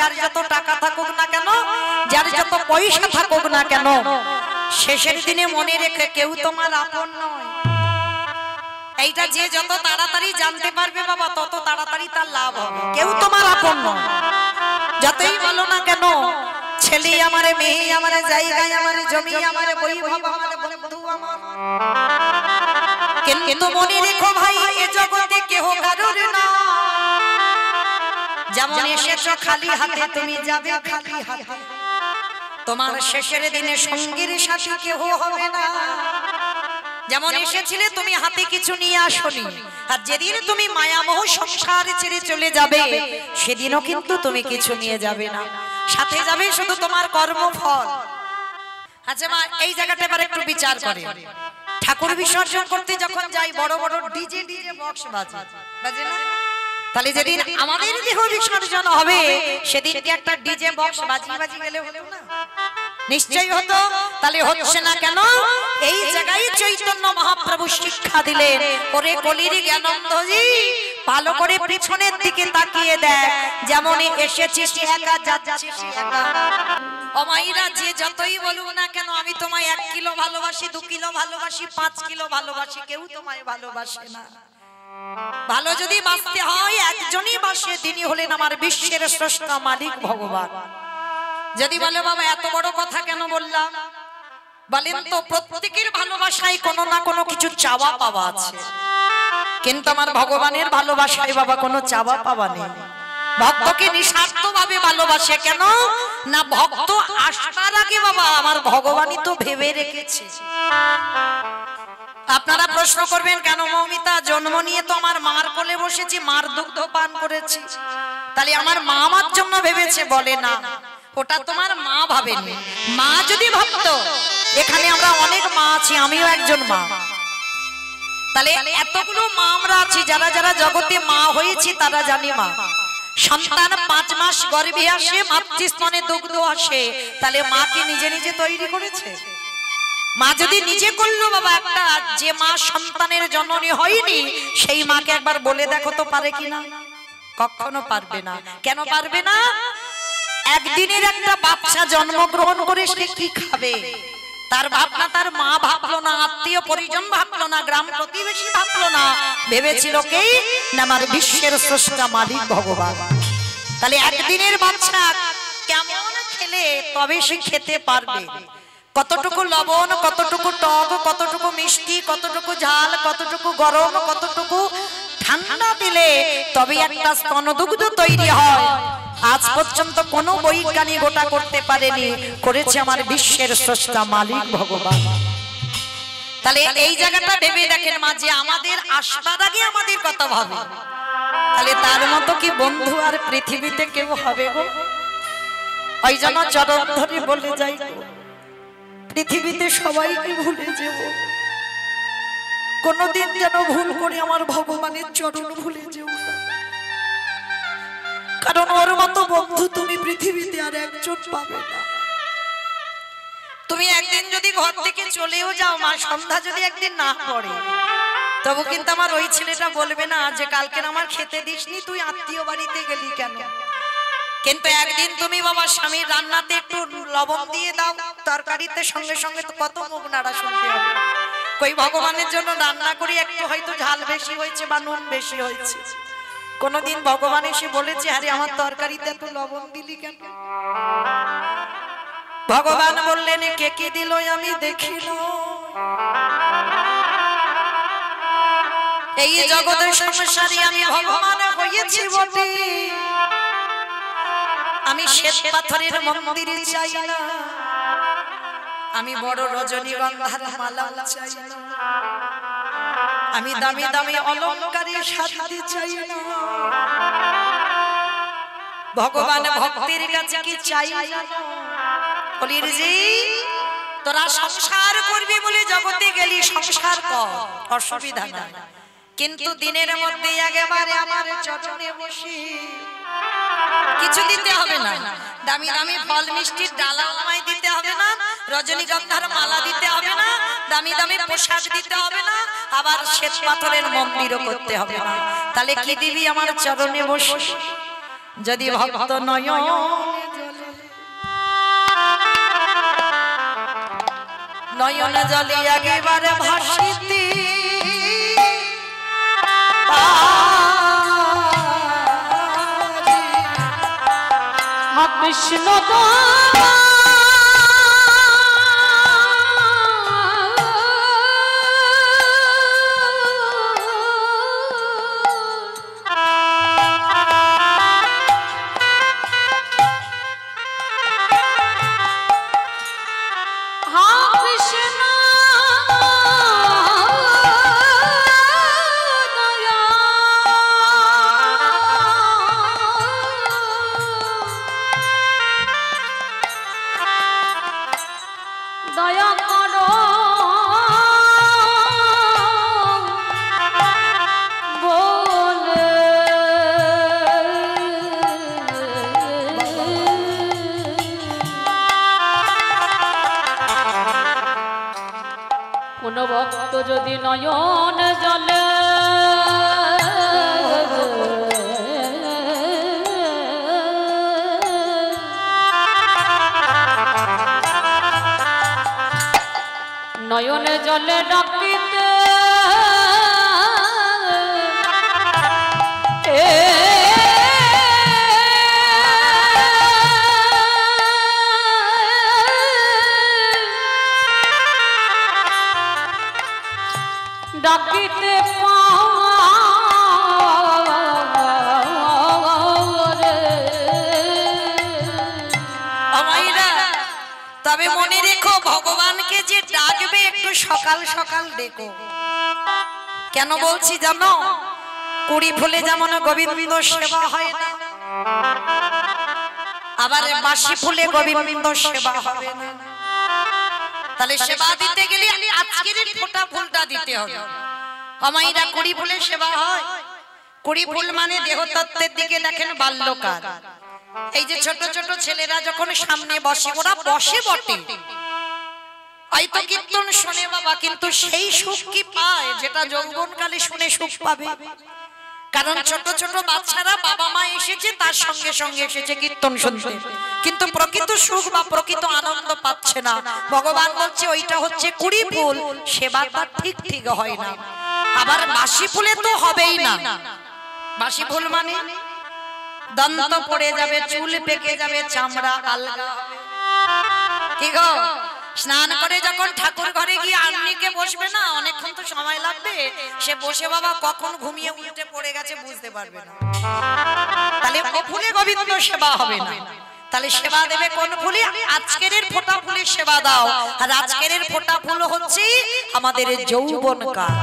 যার যত টাকা থাকুক না কেন, যার যত পয়সা থাকুক না কেন, শেষের দিনে মনে রেখে কেউ তোমার আপন নয়। এইটা যে যত তাড়াতাড়ি জানতে পারবে বাবা, তত তাড়াতাড়ি তার লাভ হবে। কেউ তোমার আপন নয়, যতই বলো না কেন, ছেলে আমার, মেয়ে আমার, জায়গায় আমার, জমি আমার, বৈভব আমার, বন্ধু আমার, কিন্তু মনে রেখো ভাই, এ জগতে কেহ কারোর না। যেমন এসেছো খালি হাতে, তুমি যাবে খালি হাতে। তোমার শেষের দিনে সঙ্গীর সাথী কেহ হবে না। যেমন এসেছিলে তুমি হাতে কিছু নিয়ে আসোনি, আর যেদিন তুমি মায়ামোহ সংসার ছেড়ে চলে যাবে, সেদিনও কিন্তু তুমি কিছু নিয়ে যাবে না, সাথে যাবে শুধু তোমার কর্মফল। আচ্ছা মা, এই জায়গাটা এবার একটু বিচার করে। ঠাকুর বিসর্জন করতে যখন যাই, বড় বড় ডিজে বক্স বাজে না? তাহলে যেদিন আমাদের দেহ বিসর্জন হবে, সেদিন কি একটা ডিজে বক্স বাজি গেলে হলো না? নিশ্চয়ই হতো। তাহলে হচ্ছে না কেন? এই জায়গায় চৈতন্য মহাপ্রভু শিক্ষা দিলেন, ওরে কলির জ্ঞানন্দজি, ভালো করে পিছনের দিকে তাকিয়ে দেখ, যেমন এসেছিস একা, যাচ্ছিস একা। ও মাইরা, যে যতই বলুক না কেন, আমি তোমায় 1 কিলো ভালোবাসি, 2 কিলো ভালোবাসি, 5 কিলো ভালোবাসি, কেউ তোমায় ভালোবাসে না। ভালো যদি বাঁচতে হয়, একজনই বাসে, তিনি হলেন আমার বিশ্বের স্রষ্টা মালিক ভগবান। যদি বলে বাবা এত বড় কথা কেন বললাম, বলেন তো প্রত্যেকের ভালোবাসায় কোনো না কোনো কিছু চাওয়া পাওয়া আছে, কিন্তু আমার ভগবানের ভালোবাসায় বাবা কোনো চাওয়া পাওয়া নেই। ভক্তকে নিঃস্বার্থভাবে ভালোবাসে, কেন না ভক্ত আসার আগে বাবা আমার ভগবানই তো ভেবে রেখেছে। আপনারা প্রশ্ন করবেন, কেন মৌমিতা, জন্ম নিয়ে তো আমার মার কোলে বসেছি, মার দুগ্ধ পান করেছি, তাহলে আমার মা আমার জন্য ভেবেছে? বলে না, ওটা তোমার মা ভাবেনি। মা যদি ভাবতো, এখানে আমরা অনেক মা আছি, আমিও একজন মা, তাহলে এতগুলো মা আমরা আছি, যারা যারা জগতে মা হয়েছি তারা জানি মা। সন্তান 5 মাস গর্ভে আসে, মাতৃস্তনে দুগ্ধ আসে, তাহলে মা কি নিজে নিজে তৈরি করেছে? মা যদি নিজে করলো বাবা, একটা যে মা সন্তানের জননী হয়নি, সেই মাকে একবার বলে দেখো তো পারে কিনা? কখনো পারবে না। কেন পারবে না? একদিনের একটা বাচ্চা জন্মগ্রহণ করে সে কি খাবে, তার ভাবনা তার মা ভাবলো না, আত্মীয় পরিজন ভাবলো না, গ্রাম প্রতিবেশী ভাবলো না, ভেবেছিল কে না আমার বিশ্বের স্রষ্টা মালিক ভগবান। তাহলে একদিনের বাচ্চা কেমন খেলে তবে সে খেতে পারবে, কতটুকু লবণ, কতটুকু টক, কতটুকু মিষ্টি, কতটুকু ঝাল, কতটুকু গরম, কতটুকু ঠান্ডা দিলে তবে একটা স্তনদুগ্ধ তৈরি হয়। আজ পর্যন্ত কোনো বৈজ্ঞানিক গোটা করতে পারেনি, করেছে আমার বিশ্বের স্রষ্টা মালিক ভগবান। তাহলে এই জায়গাটা ভেবে দেখেন মা, যে আমাদের আসবার আগে আমাদের কথা ভাবে, তাহলে তার মতো কি বন্ধু আর পৃথিবীতে কেউ হবে গো? ওই জন্য চরণ ধরে বলে যাই, পৃথিবীতে সবাইকে ভুলে যাব, কোনদিন যেন ভুল করে আমার ভগবানের চরণ ভুলে যেও না, কারণ ওর মতো বন্ধু তুমি পৃথিবীতে আর একজন পাবে না। তুমি একদিন যদি ঘর থেকে চলেও যাও মা, সন্ধ্যা যদি একদিন না পড়ে, তবু কিন্তু আমার ওই ছেলেটা বলবে না যে কালকে আমার খেতে দিসনি, তুই আত্মীয় বাড়িতে গেলি কেন। কিন্তু একদিন তুমি বাবা স্বামীর রান্নাতে একটু লবণ দিয়ে দাও তরকারিতে, সঙ্গে সঙ্গে তো কত মুখ নাড়া শুনতে হবে, কই ভগবানের জন্য রান্না করি, একটু হয়তো ঝাল বেশি হয়েছে বা নুন বেশি হয়েছে। কোনদিন ভগবান এসে বলেছে আরে আমার তরকারিতে এত লবণ দিলি কেন? ভগবান বললেন কে কে দিল আমি দেখিল, এই জগতের সংসারে আমি ভগবান হয়েছি বটে, আমি শ্বেত পাথরের মন্দিরে চাই না, আমি বড় রজনীগন্ধার মালা চাই না, আমি দামি দামি অলংকারে সাজতে চাই না। ভগবান ভক্তের কাছে কি চাই? বলির জি তোরা সংসার করবি বলে জগতে গেলি, সংসার কর, অসুবিধা না, কিন্তু দিনের মধ্যে একেবারে আমার চরণে বসে কিছু দিতে হবে না, দামি দামি ফল মিষ্টির ডালা আমায় দিতে হবে না, রজনীগন্ধার মালা দিতে হবে না, দামি দামি পোশাক দিতে হবে না, আবার শ্বেত পাথরের মন্দিরও করতে হবে না। তাহলে কি দিবি? আমার চরণে বসে যদি ভক্ত নয়ন নয়ন জলে একেবারে ভাসিতে কৃষ্ণ ভক্ত যদি নয়ন জলে নয়ন জলে ডাকিতে ডাকিতে তবে মনে রেখো ভগবানকে যে ডাকবে একটু সকাল সকাল ডেকো। কেন বলছি জানো? কুড়ি ফুলে যেমন গোবিন্দ সেবা হয় না, আবার বাসি ফুলে গোবিন্দ সেবা হবে না। তাহলে সেবা দিতে গেলে আজকের ফোঁটা ফুলটা দিতে হবে। আমাইরা কুড়ি ফুলে সেবা হয়। কুড়ি ফুল মানে দেহতত্ত্বের দিকে দেখেন বাল্যকাল। এই যে ছোট ছোট ছেলেরা যখন সামনে বসে, ওরা বসে বটে, হয়তো কীর্তন শুনে বাবা, কিন্তু সেই সুখ কি পায় যেটা যৌবনকালে শুনে সুখ পাবে? কারণ ছোট ছোট বাচ্চারা বাবা মা এসেছে, তার সঙ্গে সঙ্গে এসেছে কীর্তন শুনতে, কিন্তু প্রকৃত সুখ বা প্রকৃত আনন্দ পাচ্ছে না। ভগবান বলছে ওইটা হচ্ছে কুড়ি ফুল, সেবাটা ঠিক ঠিক হয় না। আবার বাসি ফুলে তো হবেই না। বাসি ফুল মানে দন্ত পড়ে যাবে, চুল পেকে যাবে, চামড়া আলগা হবে। কি গো, স্নান করে যখন ঠাকুর ঘরে গিয়ে আন্নিকে বসবে না, অনেকক্ষণ তো সময় লাগবে। সে বসে বাবা কখন ঘুমিয়ে উল্টে পড়ে গেছে বুঝতে পারবে না। তাহলে ফুলে গোবিন্দ সেবা হবে না। তাহলে সেবা দেবে কোন ফুলে? আজকের ফোঁটা ফুলের সেবা দাও। আর আজকের ফোঁটা ফুল হচ্ছে আমাদের যৌবনকাল।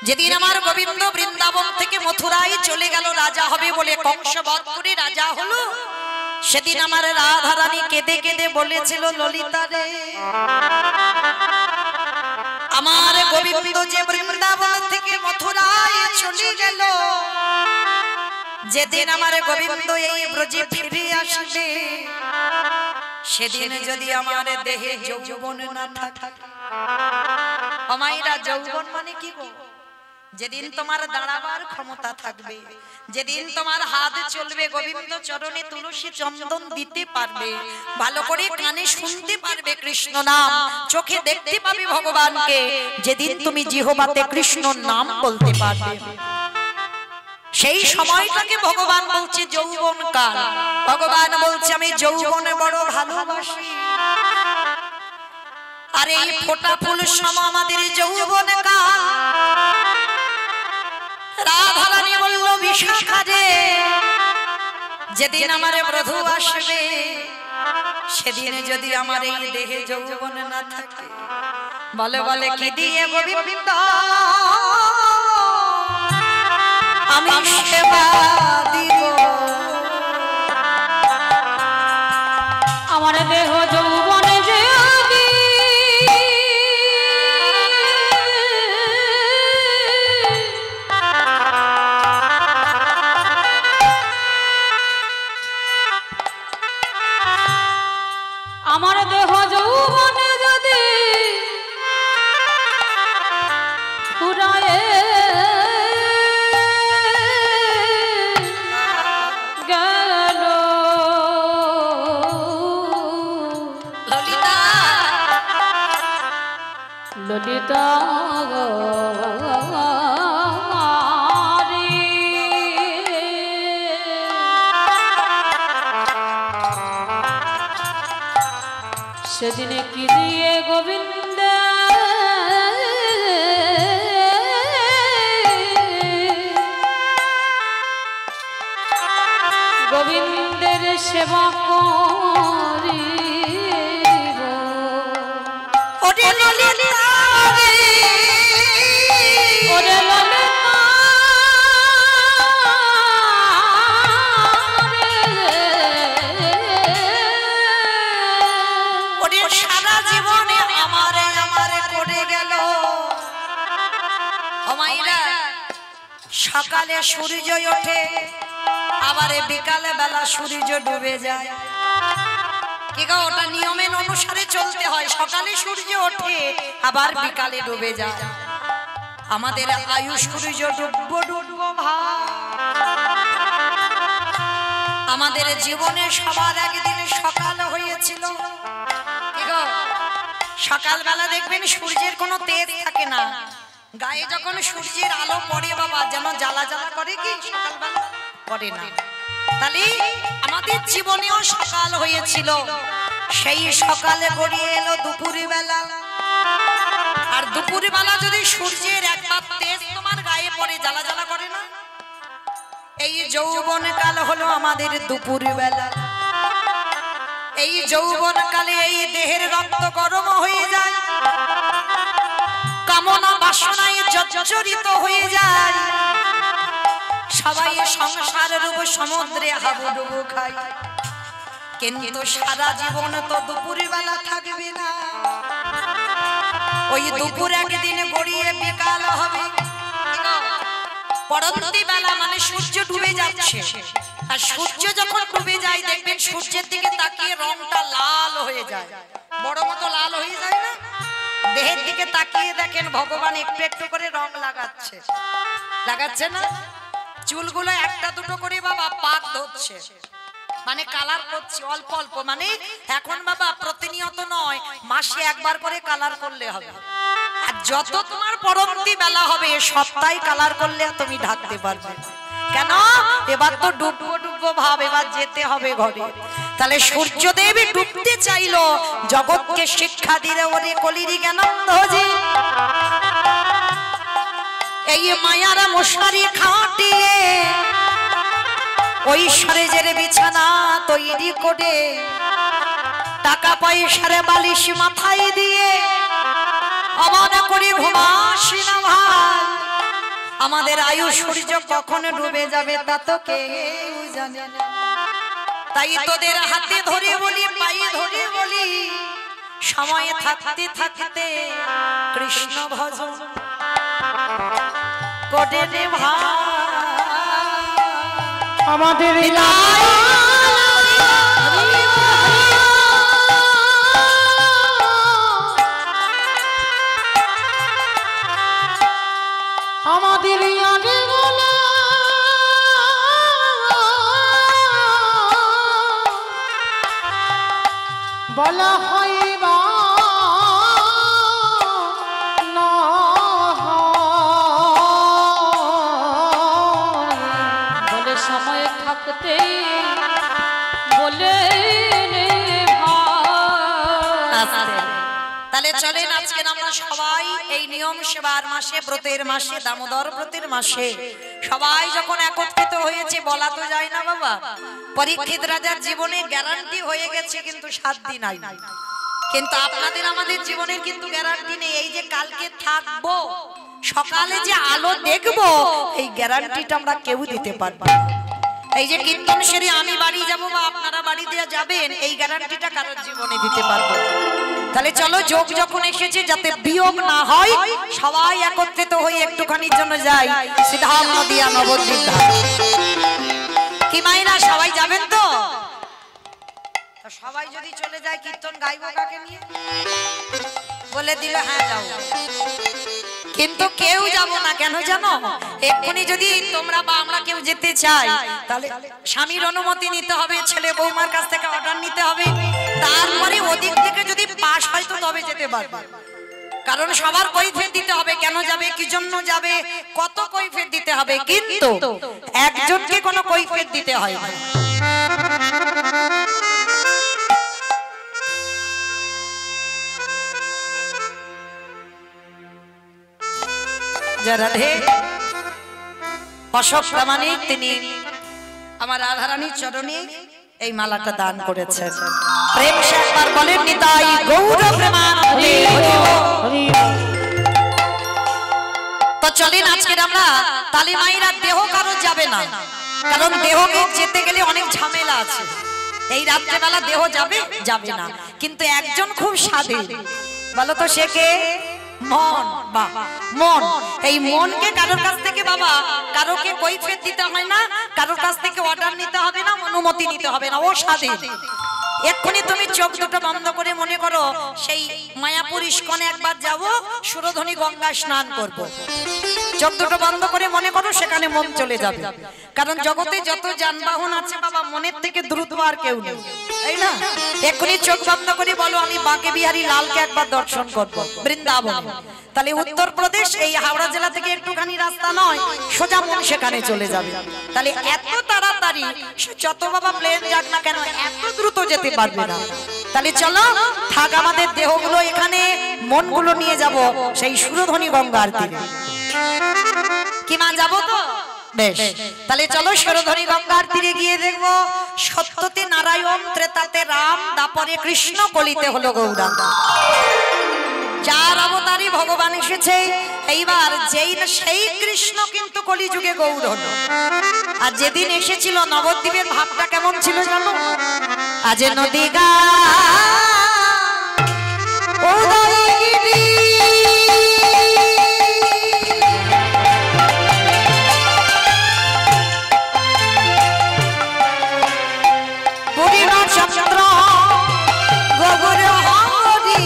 যেদিন আমার গোবিন্দ বৃন্দাবন থেকে মথুরায় চলে গেল রাজা হবে বলে, কংস বধ করে রাজা হলো, সেদিন আমার রাধা রানী কেঁদে কেঁদে বলেছিল, ললিতা রে, আমার গোবিন্দ যে বৃন্দাবন থেকে মথুরায় চলে গেল, যেদিন আমার গোবিন্দ এই ব্রজে ফিরে আসবে, সেদিন যদি আমার দেহে যৌবন না থাকে। আমাইরা যৌবন মানে কি গো? যেদিন তোমার দাঁড়াবার ক্ষমতা থাকবে, যেদিন তোমার হাত চলবে, গোবিন্দ চরণে তুলসী চন্দন দিতে পারবে, ভালো করে কানে শুনতে পারবে কৃষ্ণ নাম, চোখে দেখতে পাবে ভগবানকে, যেদিন তুমি জিহ্বাতে কৃষ্ণ নাম বলতে পারবে, সেই সময়টাকে ভগবান বলছে যৌবন কাল। ভগবান বলছে আমি যৌবনে বড় ভালোবাসি। আর এই ফোঁটা ফুল সম আমাদের যৌবন কাল। রাধা রানী বলল, বিশাখা রে, যেদিন আমার বধূ আসবে, সেদিন যদি আমার এই দেহে যৌবন না থাকে, বলে বলে কি দিয়ে গোবিন্দ আমি সেবা দিব? আমার দেহ যৌবনে যদি আমার দেহ যৌবনে যদি ফুরায়ে মুদিতা সেদিনে কি দিয়ে গোবিন্দ গোবিন্দের সেবা করিব ওরে ললিতা রে ওরে ললিতা ওরে সারা জীবনে আমারে আমারে করে গেল আমাইরা সকালে সূর্য ওঠে আবার বিকালে বেলা সূর্য ডুবে যায় কি গো ওটা নিয়মের অনুসারে চলতে হয় সকালে সূর্য ওঠে আবার বিকালে ডুবে যায় আমাদের আয়ু সূর্য ডুববো ডুববো ভাই আমাদের জীবনে সবার একদিন সকাল হয়েছিল কি গো সকালবেলা দেখবেন সূর্যের কোনো তেজ থাকে না গায়ে যখন সূর্যের আলো পড়ে বাবা যেন জ্বালা জ্বালা করে কি সকালবেলা করে না তাহলে আমাদের জীবনেও সকাল হয়েছিল সেই সকালে গড়িয়ে এলো দুপুরের বেলা আর দুপুরের বেলা যদি সূর্যের একবার তেজ তোমার গায়ে পড়ে জ্বালা জ্বালা করে না এই যৌবন কাল হলো আমাদের দুপুরের বেলা এই যৌবন কালে এই দেহের রক্ত গরম হয়ে যায় কামনা বাসনায় জর্জরিত হয়ে যায় সবাই সংসার রূপ সমুদ্রে হাবুডুবু খায় কিন্তু সারা জীবন তো দুপুরের বেলা থাকবে না ওই দুপুর একদিন গড়িয়ে বিকাল হবে পরবর্তী বেলা মানে সূর্য ডুবে যাচ্ছে আর সূর্য যখন ডুবে যায় দেখবেন সূর্যের দিকে তাকিয়ে রংটা লাল হয়ে যায় বড় মতো লাল হয়ে যায় না দেহের দিকে তাকিয়ে দেখেন ভগবান একটু একটু করে রং লাগাচ্ছে না চুলগুলো একটা দুটো করে বাবা পাক ধরছে মানে কালার করছে অল্প অল্প মানে এখন বাবা প্রতিনিয়ত নয় মাসে একবার করে কালার করলে হবে আর যত তোমার পরবর্তী বেলা হবে সপ্তাহে কালার করলে তুমি ঢাকতে পারবে কেন এবার তো ডুববো ডুববো ভাব এবার যেতে হবে ঘরে তাহলে সূর্যদেব ডুবতে চাইলো জগৎকে শিক্ষা দিলে ওরে কলিরি জ্ঞানন্দজি এই মায়ারা মশারি খাটিয়ে ওই সরেজের বিছানা তৈরি করে টাকা পয়সার বালিশ মাথায় দিয়ে অমনা করে ঘুমাসি না ভাই আমাদের আয়ু সূর্য কখন ডুবে যাবে তা তো কেউ জানে না তাই তোদের হাতে ধরে বলি পায়ে ধরে বলি সময় থাকতে থাকতে কৃষ্ণ ভজন করে নে ভাই আমাদের আমাদের আগে বলা হয় বা বলে সময় থাকতে বলে তাহলে চলেন আজকে আমরা সবাই এই নিয়ম সেবার মাসে ব্রতের মাসে দামোদর ব্রতের মাসে সবাই যখন একত্রিত হয়েছে বলা তো যায় না বাবা পরীক্ষিত রাজার জীবনে গ্যারান্টি হয়ে গেছে কিন্তু 7 দিন আই কিন্তু আপনাদের আমাদের জীবনের কিন্তু গ্যারান্টি নেই এই যে কালকে থাকবো সকালে যে আলো দেখবো এই গ্যারান্টিটা আমরা কেউ দিতে পারবো না এই যে কীর্তন সেরে আমি বাড়ি যাব বা আপনারা বাড়ি দিয়ে যাবেন এই গ্যারান্টিটা কারোর জীবনে দিতে পারবো তাহলে চলো যোগ যখন এসেছে যাতে বিয়োগ না হয় সবাই একত্রিত হয়ে একটুখানির জন্য যাই সিধাম নদিয়া নবদ্বীপ কি মাইনা সবাই যাবেন তো সবাই যদি চলে যায় কীর্তন গাইবো কাকে নিয়ে বলে দিল হ্যাঁ যাও কিন্তু কেউ যাব না কেন জানো এক্ষুনি যদি তোমরা বা আমরা কেউ যেতে চাই তাহলে স্বামীর অনুমতি নিতে হবে ছেলে বৌমার কাছ থেকে অর্ডার নিতে হবে তারপরে ওদিক থেকে যদি পাস হয় তো তবে যেতে পারবে কারণ সবার কৈফিয়ত দিতে হবে, কেন যাবে, কি জন্য যাবে, কত কৈফিয়ত দিতে হবে, কিন্তু একজনকে কোনো কৈফিয়ত দিতে হয় না। রাধে অশোক প্রামাণিক তিনি আমার রাধারানীর চরণে এই মালাটা দান করেছেন। প্রেম সে একবার বলেন নিতাই গৌর প্রেমানন্দে হরি হরি। তো চলেন আজকের আমরা তালিমাইরা দেহ কারো যাবে না, কারণ দেহকে যেতে গেলে অনেক ঝামেলা আছে। এই রাত্রেবেলা দেহ যাবে যাবে না, কিন্তু একজন খুব স্বাধীন, বলো তো সে কে? মন। বা মন, এই মনকে কারোর কাছ থেকে বাবা কারোকে কৈফিয়ত দিতে হয় না, কারোর কাছ থেকে অর্ডার নিতে হবে না, অনুমতি নিতে হবে না, ও স্বাধীন। এক্ষুনি তুমি চোখ দুটো বন্ধ করে মনে করো সেই মায়াপুর ইস্কনে একবার যাব, সুরধনী গঙ্গায় স্নান করব। চোখ দুটো বন্ধ করে মনে করো সেখানে মন চলে যাবে, কারণ জগতে যত যানবাহন আছে বাবা মনের থেকে দ্রুত আর কেউ নেই, তাই না? এক্ষুনি চোখ বন্ধ করে বলো আমি বাঁকে বিহারী লালকে একবার দর্শন করব বৃন্দাবন। তাহলে উত্তরপ্রদেশ এই হাওড়া জেলা থেকে একটুখানি রাস্তা নয়, সোজা মন সেখানে চলে যাবে। তাহলে এত তাড়াতাড়ি যত বাবা প্লেন যাক না কেন এত দ্রুত যেতে পারবে না। তাহলে চলো থাক আমাদের দেহগুলো এখানে, মনগুলো নিয়ে যাব সেই সুরধনী গঙ্গার তীরে। কি মা যাবো তো? বেশ, তাহলে চলো সুরধনী গঙ্গার তীরে গিয়ে দেখবো সত্যতে নারায়ণ, ত্রেতাতে রাম, দাপরে কৃষ্ণ, কলিতে হলো গৌরাঙ্গ। যার অবতারই ভগবান এসেছে, এইবার যেই সেই কৃষ্ণ কিন্তু কলিযুগে গৌর হলো। আর যেদিন এসেছিল নবদ্বীপের ভাবটা কেমন ছিল জানো? আজ নদী গা চন্দ্র গোবর হরি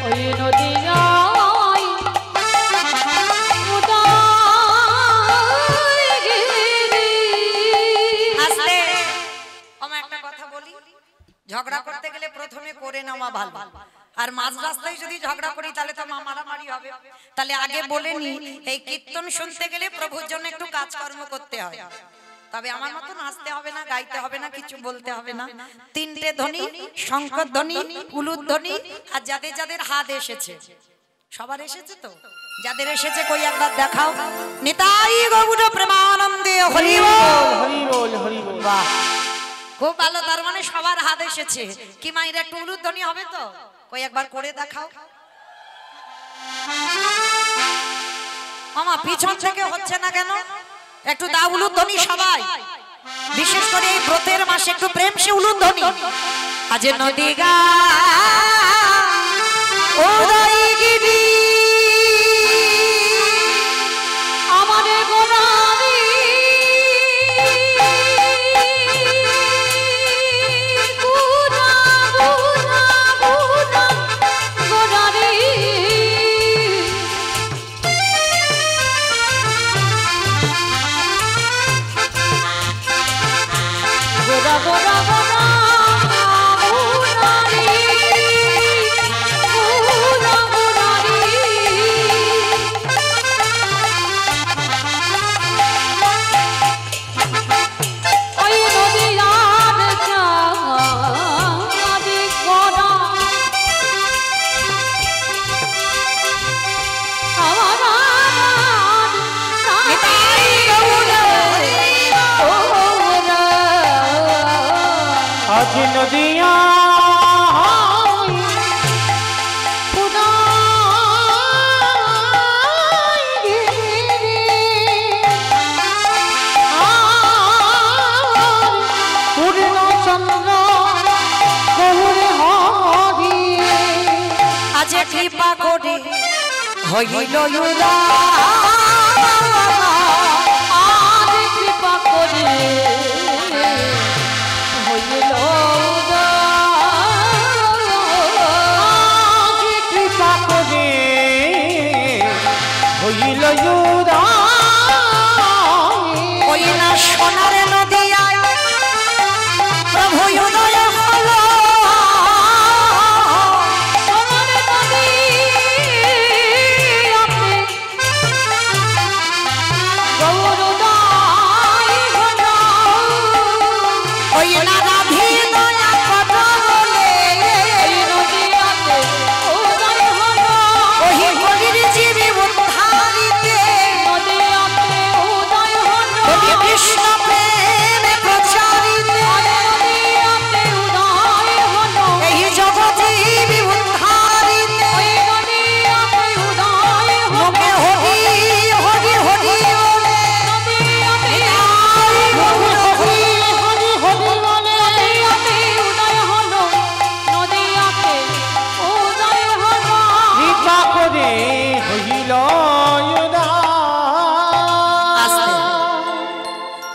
ওই নদীয়া আস্তে আমি একটা কথা বলি, ঝগড়া করতে গেলে প্রথমে করে নেওয়া ভালো, আর মাঝ রাস্তায় যদি ঝগড়া করি তাহলে তো মারামারি হবে। তাহলে আগে বলে নি এই কীর্তন শুনতে গেলে প্রভুর জন্য একটু কাজকর্ম করতে হয়, তবে আমার মতো নাচতে হবে না, গাইতে হবে না, কিছু বলতে হবে না। তিনটে ধ্বনি, শঙ্কর ধ্বনি, উলুর ধ্বনি, আর যাদের যাদের হাত এসেছে, সবার এসেছে তো? যাদের এসেছে কই একবার দেখাও। নিতাই গৌর প্রেমানন্দে হরি বল হরি বল হরি বল। বাহ, খুব ভালো, তার মানে সবার হাত এসেছে। কি মাইরা একটু উলুর ধ্বনি হবে তো? কই একবার করে দেখাও মামা, পিছন থেকে হচ্ছে না কেন? একটু দাও উলুর ধ্বনি সবাই, বিশেষ করে এই ব্রতের মাসে একটু প্রেম সে উলুর ধ্বনি। আজ নদী গা উদয়গিরি আমাদের গোলারি গুনা গুনা গুনা গোলারি গোরা গোরা গোরা নদিয়া আজ কৃপা করে হইল আজ কৃপা করে হইল কৃপা করে হইল ওই না সোনার নদিয়ায় প্রভু উদয় হলো।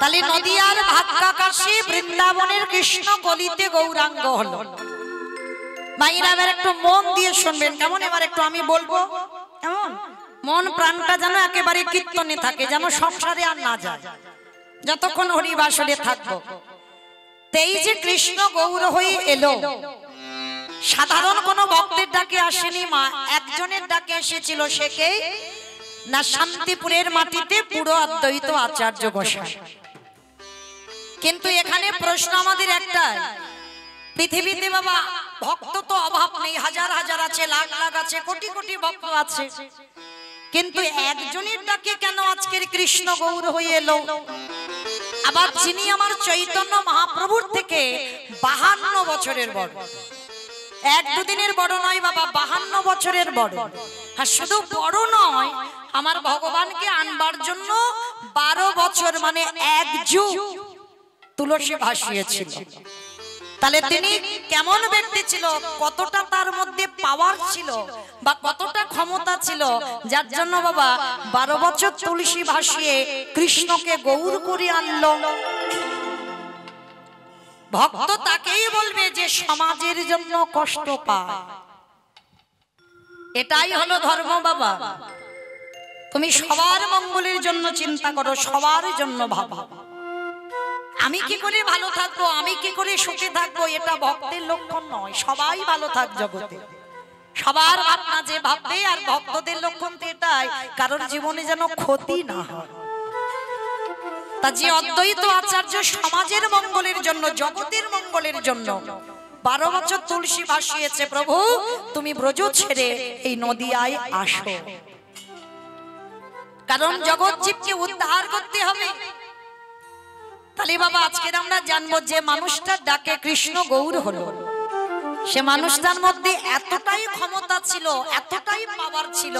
তাহলে নদিয়ার ভাগ্যাকাশী বৃন্দাবনের কৃষ্ণ কলিতে গৌরাঙ্গ হলো। মাইরা এবার একটু মন দিয়ে শুনবেন কেমন, এবার একটু আমি বলবো কেমন, মন প্রাণটা যেন একেবারে কীর্তনে থাকে, যেন সংসারে আর না যায়, যতক্ষণ হরিবাসরে থাকবো। এই যে কৃষ্ণ গৌর হয়ে এলো, সাধারণ কোন ভক্তের ডাকে আসেনি মা, একজনের ডাকে এসেছিল, সে কে না শান্তিপুরের মাটিতে পুরো অদ্বৈত আচার্য গোসাই। কিন্তু এখানে প্রশ্ন আমাদের একটাই, পৃথিবীতে বাবা ভক্ত তো অভাব নেই, হাজার হাজার আছে, লাখ লাখ আছে, কোটি কোটি ভক্ত আছে, কিন্তু একজনের ডাকে কেন আজকের কৃষ্ণ গৌর হয়ে এলো? আবার যিনি আমার চৈতন্য মহাপ্রভুর থেকে 52 বছরের বড়, এক দুদিনের বড় নয় বাবা, 52 বছরের বড়। আর শুধু বড় নয়, আমার ভগবানকে আনবার জন্য 12 বছর মানে 1 যুগ তুলসী ভাসিয়েছিল। তাহলে তিনি কেমন ব্যক্তি ছিল, কতটা তার মধ্যে পাওয়ার ছিল বা কতটা ক্ষমতা ছিল, যার জন্য বাবা 12 বছর তুলসী ভাসিয়ে কৃষ্ণকে গৌর করে আনলো। ভক্ত তাকেই বলবে যে সমাজের জন্য কষ্ট পায়, এটাই হলো ধর্ম বাবা। তুমি সবার মঙ্গলের জন্য চিন্তা করো, সবার জন্য ভাবো, আমি কি করে ভালো থাকবো, আমি কি করে সুখে থাকবো, এটা ভক্তের লক্ষণ নয়। সবাই ভালো থাক জগতে, সবার ভাবনা যে ভাববে, আর ভক্তদের লক্ষণ তো এটাই কারোর জীবনে যেন ক্ষতি না হয়। তা যে অদ্বৈত আচার্য সমাজের মঙ্গলের জন্য, জগতের মঙ্গলের জন্য 12 বছর তুলসী ভাসিয়েছে, প্রভু তুমি ব্রজ ছেড়ে এই নদিয়ায় আসো, কারণ জগৎ জীবকে উদ্ধার করতে হবে। তাহলে বাবা আজকের আমরা জানবো যে মানুষটার ডাকে কৃষ্ণ গৌর হলো, সে মানুষটার মধ্যে এতটাই ক্ষমতা ছিল, এতটাই পাওয়ার ছিল,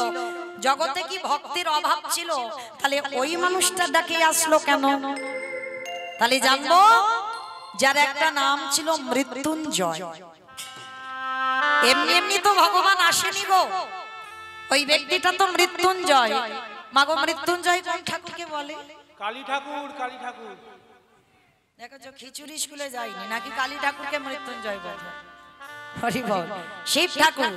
জগতে কি ভক্তের অভাব ছিল? তাহলে ওই মানুষটার ডাকে আসলো কেন? তাহলে জানবো যার একটা নাম ছিল মৃত্যুঞ্জয়। এমনি এমনি তো ভগবান আসেনি গো, ওই ব্যক্তিটা তো মৃত্যুঞ্জয়। মাগো মৃত্যুঞ্জয় কোন ঠাকুরকে বলে? কালী ঠাকুর, কালী ঠাকুর। দেখো খিচুড়ি স্কুলে যায়নি নাকি কালী ঠাকুরকে মৃত্যুঞ্জয় বলে? হরি বল। শিব ঠাকুর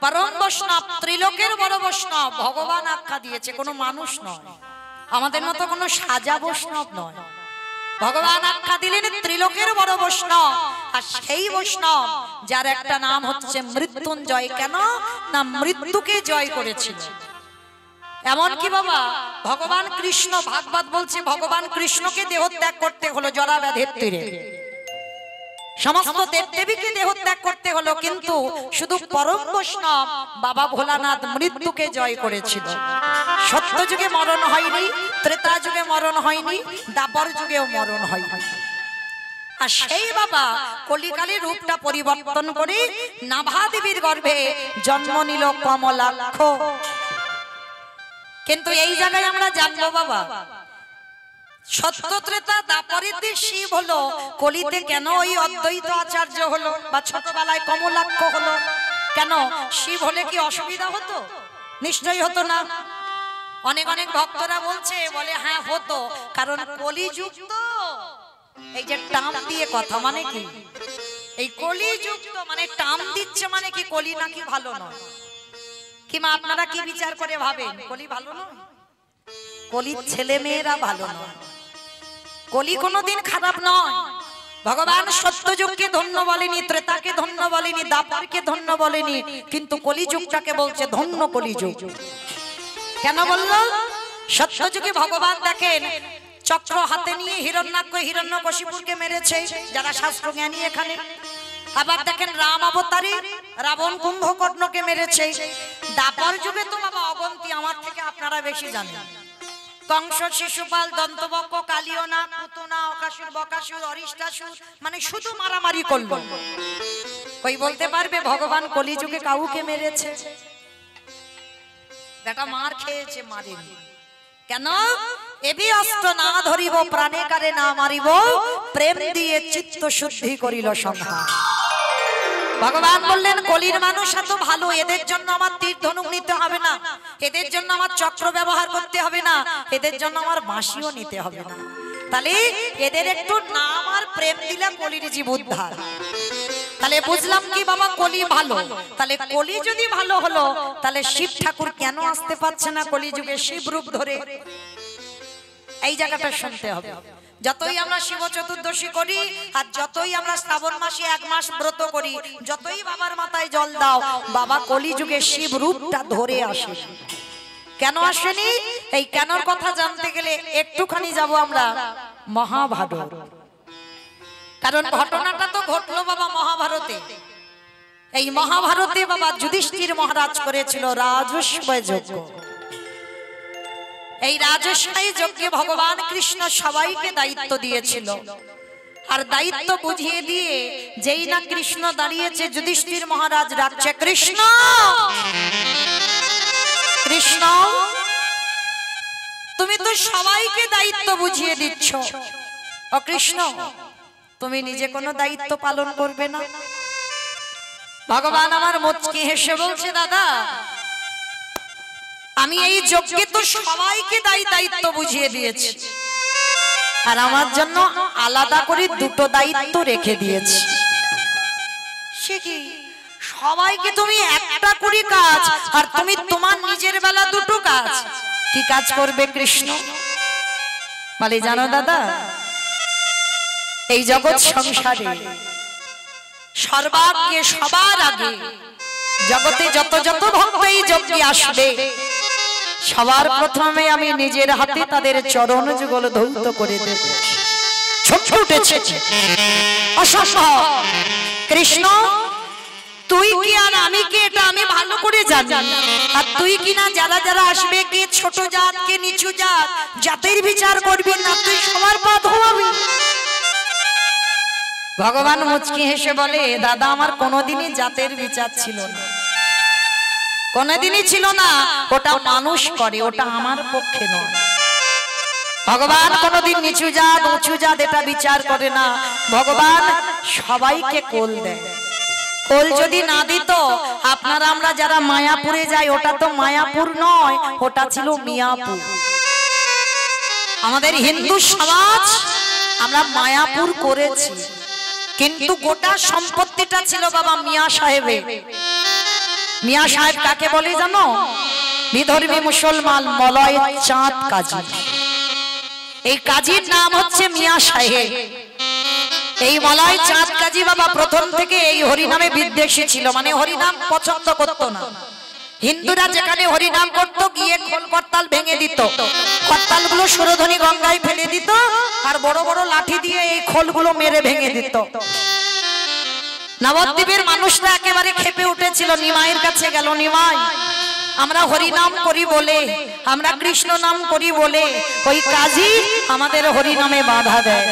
পরম বৈষ্ণব, ত্রিলোকের বড় বৈষ্ণব, ভগবান আখ্যা দিয়েছে, কোনো মানুষ নয়, আমাদের মতো কোনো সাজা বৈষ্ণব নয়। ভগবান আখ্যা দিলেন ত্রিলোকের বড় বৈষ্ণব, আর সেই বৈষ্ণব যার একটা নাম হচ্ছে মৃত্যুঞ্জয়। কেন না মৃত্যুকে জয় করেছিল। এমন কি বাবা ভগবান কৃষ্ণ, ভাগবত বলছে ভগবান কৃষ্ণকে দেহত্যাগ করতে হলো জরাব্যাধির তীরে, সমস্ত দেবদেবীকে দেহত্যাগ করতে হলো, কিন্তু শুধু পরম বৈষ্ণব বাবা ভোলানাথ মৃত্যুকে জয় করেছিল। সত্য যুগে মরণ হয়নি, ত্রেতা যুগে মরণ হয়নি, দ্বাপর যুগেও মরণ হয়নি। আর সেই বাবা কলিকালের রূপটা পরিবর্তন করে নাভা দেবীর গর্ভে জন্ম নিল কমলাক্ষ। কিন্তু এই জায়গায় আমরা জানবো বাবা সত্য ত্রেতা দ্বাপরেতে শিব হলো, কলিতে কেন ওই অদ্বৈত আচার্য হলো বা ছোটবেলায় কমলাক্ষ হলো? কেন শিব হলে কি অসুবিধা হতো? নিশ্চয়ই হতো না। অনেক অনেক ভক্তরা বলছে, বলে হ্যাঁ হতো, কারণ কলিযুগ তো। এই যে টাম দিয়ে কথা মানে কি, এই কলিযুগ তো মানে টাম দিচ্ছে মানে কি কলি নাকি ভালো নয়? কিমা আপনারা কি বিচার করে ভাবেন কলি ভালো নয়? কলির ছেলে মেয়েরা ভালো নয়, কলি কোনোদিন খারাপ নয়। ভগবান সত্যযুগকে ধন্য বলেনি, ত্রেতাকে ধন্য বলেনি, দ্বাপরকে ধন্য বলেনি, কিন্তু কলিযুগটাকে বলছে ধন্য কলিযুগ। কেন বললো? সত্যযুগে ভগবান দেখেন চক্র হাতে নিয়ে হিরণ্যাক্ষ হিরণ্যকশিপুরকে মেরেছে, যারা শাস্ত্র জ্ঞানী এখানে। আবার দেখেন রাম অবতারী রাবণ কুম্ভকর্ণকে মেরেছে। দ্বাপর যুগে তো বাবা অবন্তী, আমার থেকে আপনারা বেশি জানেন। কংস, শিশুপাল, দন্তবক্র, কালিয়না, পুতনা, অকাসুর, বকাসুর, অরিষ্টাসুর, মানে শুধু মারামারি করলো। ওই বলতে পারবে ভগবান কলিযুগে কাউকে মেরেছে? বেটা মার খেয়েছে, মারেনি। কেন? এবি অস্ত্র না ধরিব, প্রাণে কারে না মারিব, প্রেম দিয়ে চিত্ত শুদ্ধি করিল সংহার। ভগবান বললেন কলির মানুষ এত ভালো, এদের জন্য আমার তীর ধনুক নিতে হবে না, এদের জন্য আমার চক্র ব্যবহার করতে হবে না, এদের জন্য আমার বাঁশিও নিতে হবে না। তাহলে এদের একটু নাম আর প্রেম দিলে কলির জীব উদ্ধার। তাহলে বুঝলাম কি বাবা কলি ভালো। তাহলে কলি যদি ভালো হলো তাহলে শিব ঠাকুর কেন আসতে পারছে না কলি যুগে শিব রূপ ধরে? এই জায়গাটা শুনতে হবে। যতই আমরা শিব চতুর্দশী করি আর যতই আমরা শ্রাবণ মাসে 1 মাস ব্রত করি, যতই বাবার মাথায় জল দাও, বাবা কলি যুগে শিব রূপটা ধরে আসে। কেন আসেনি? এই কেনর কথা জানতে গেলে একটুখানি যাব আমরা মহাভারত। কারণ ঘটনাটা তো ঘটলো বাবা মহাভারতে। এই মহাভারতে বাবা যুধিষ্ঠির মহারাজ করেছিল রাজস্বয় যজ্ঞ। এই রাজস্বয় যজ্ঞে ভগবান কৃষ্ণ সবাইকে দায়িত্ব দিয়েছিল। আর দায়িত্ব বুঝিয়ে দিয়ে যেই না কৃষ্ণ দাঁড়িয়েছে, যুধিষ্ঠির মহারাজ ডাকছে, কৃষ্ণ কৃষ্ণ, তুমি তো সবাইকে দায়িত্ব বুঝিয়ে দিচ্ছ, ও কৃষ্ণ তুমি নিজে কোনো দায়িত্ব পালন করবে না? ভগবান আমার মুচকি হেসে বলছে, দাদা আমি এই যজ্ঞে তো সবাইকে দায়িত্ব বুঝিয়ে দিয়েছি, আর আমার জন্য আলাদা করে 2টো দায়িত্ব রেখে দিয়েছি। সে কি? সবাইকে তুমি একটা করে কাজ, আর তুমি তোমার নিজের বেলা 2টো কাজ। কি কাজ করবে কৃষ্ণ? বলে জানো দাদা, এই জগৎ সংসারে সর্বাগ্যে সবার আগে জগতে যত যত ভক্ত এই যজ্ঞে আসবে, সবার প্রথমে আমি নিজের হাতে তাদের চরণ যুগল ধৌত করে দেব। ছুটে উঠেছে অসম্ভব, কৃষ্ণ তুই কি আর আমি কি এটা আমি ভালো করে জানি, আর তুই কি না যারা যারা আসবে কে ছোট জাত কে নিচু জাত, জাতের বিচার করবি না, তুই সবার পা ধোয়াবি। ভগবান মুচকি হেসে বলে, দাদা আমার কোনোদিনই জাতের বিচার ছিল না, কোনোদিনই ছিল না। ওটা মানুষ করে, ওটা আমার পক্ষে নয়। ভগবান কোনোদিন নিচু জাত উঁচু জাত এটা বিচার করে না। ভগবান সবাইকে কোল দেয়। কোল যদি না দিত, আপনারা আমরা যারা মায়াপুরে যাই, ওটা তো মায়াপুর নয়, ওটা ছিল মিয়াপুর। আমাদের হিন্দু সমাজ আমরা মায়াপুর করেছি, কিন্তু গোটা সম্পত্তিটা ছিল বাবা মিয়া সাহেবের। মিয়া সাহেব কাকে বলে জানো? বিধর্মী মুসলমান মলয় চাঁদ কাজী। এই কাজীর নাম হচ্ছে মিয়া সাহেব। এই মলয় চাঁদ কাজী বাবা প্রথম থেকে এই হরিনামে বিদ্বেষী ছিল, মানে হরিনাম পছন্দ করত না। হিন্দুরা যেখানে হরিনাম করত গিয়ে খোল করতাল ভেঙে দিত, করতালগুলো সুরধনী গঙ্গায় ফেলে দিত, আর বড় বড় লাঠি দিয়ে এই খোলগুলো মেরে ভেঙে দিত। নবদ্বীপের মানুষরা একেবারে খেপে উঠেছিল। নিমাইয়ের কাছে গেল, নিমাই আমরা হরিনাম করি বলে, আমরা কৃষ্ণ নাম করি বলে ওই কাজী আমাদের হরিনামে বাধা দেয়।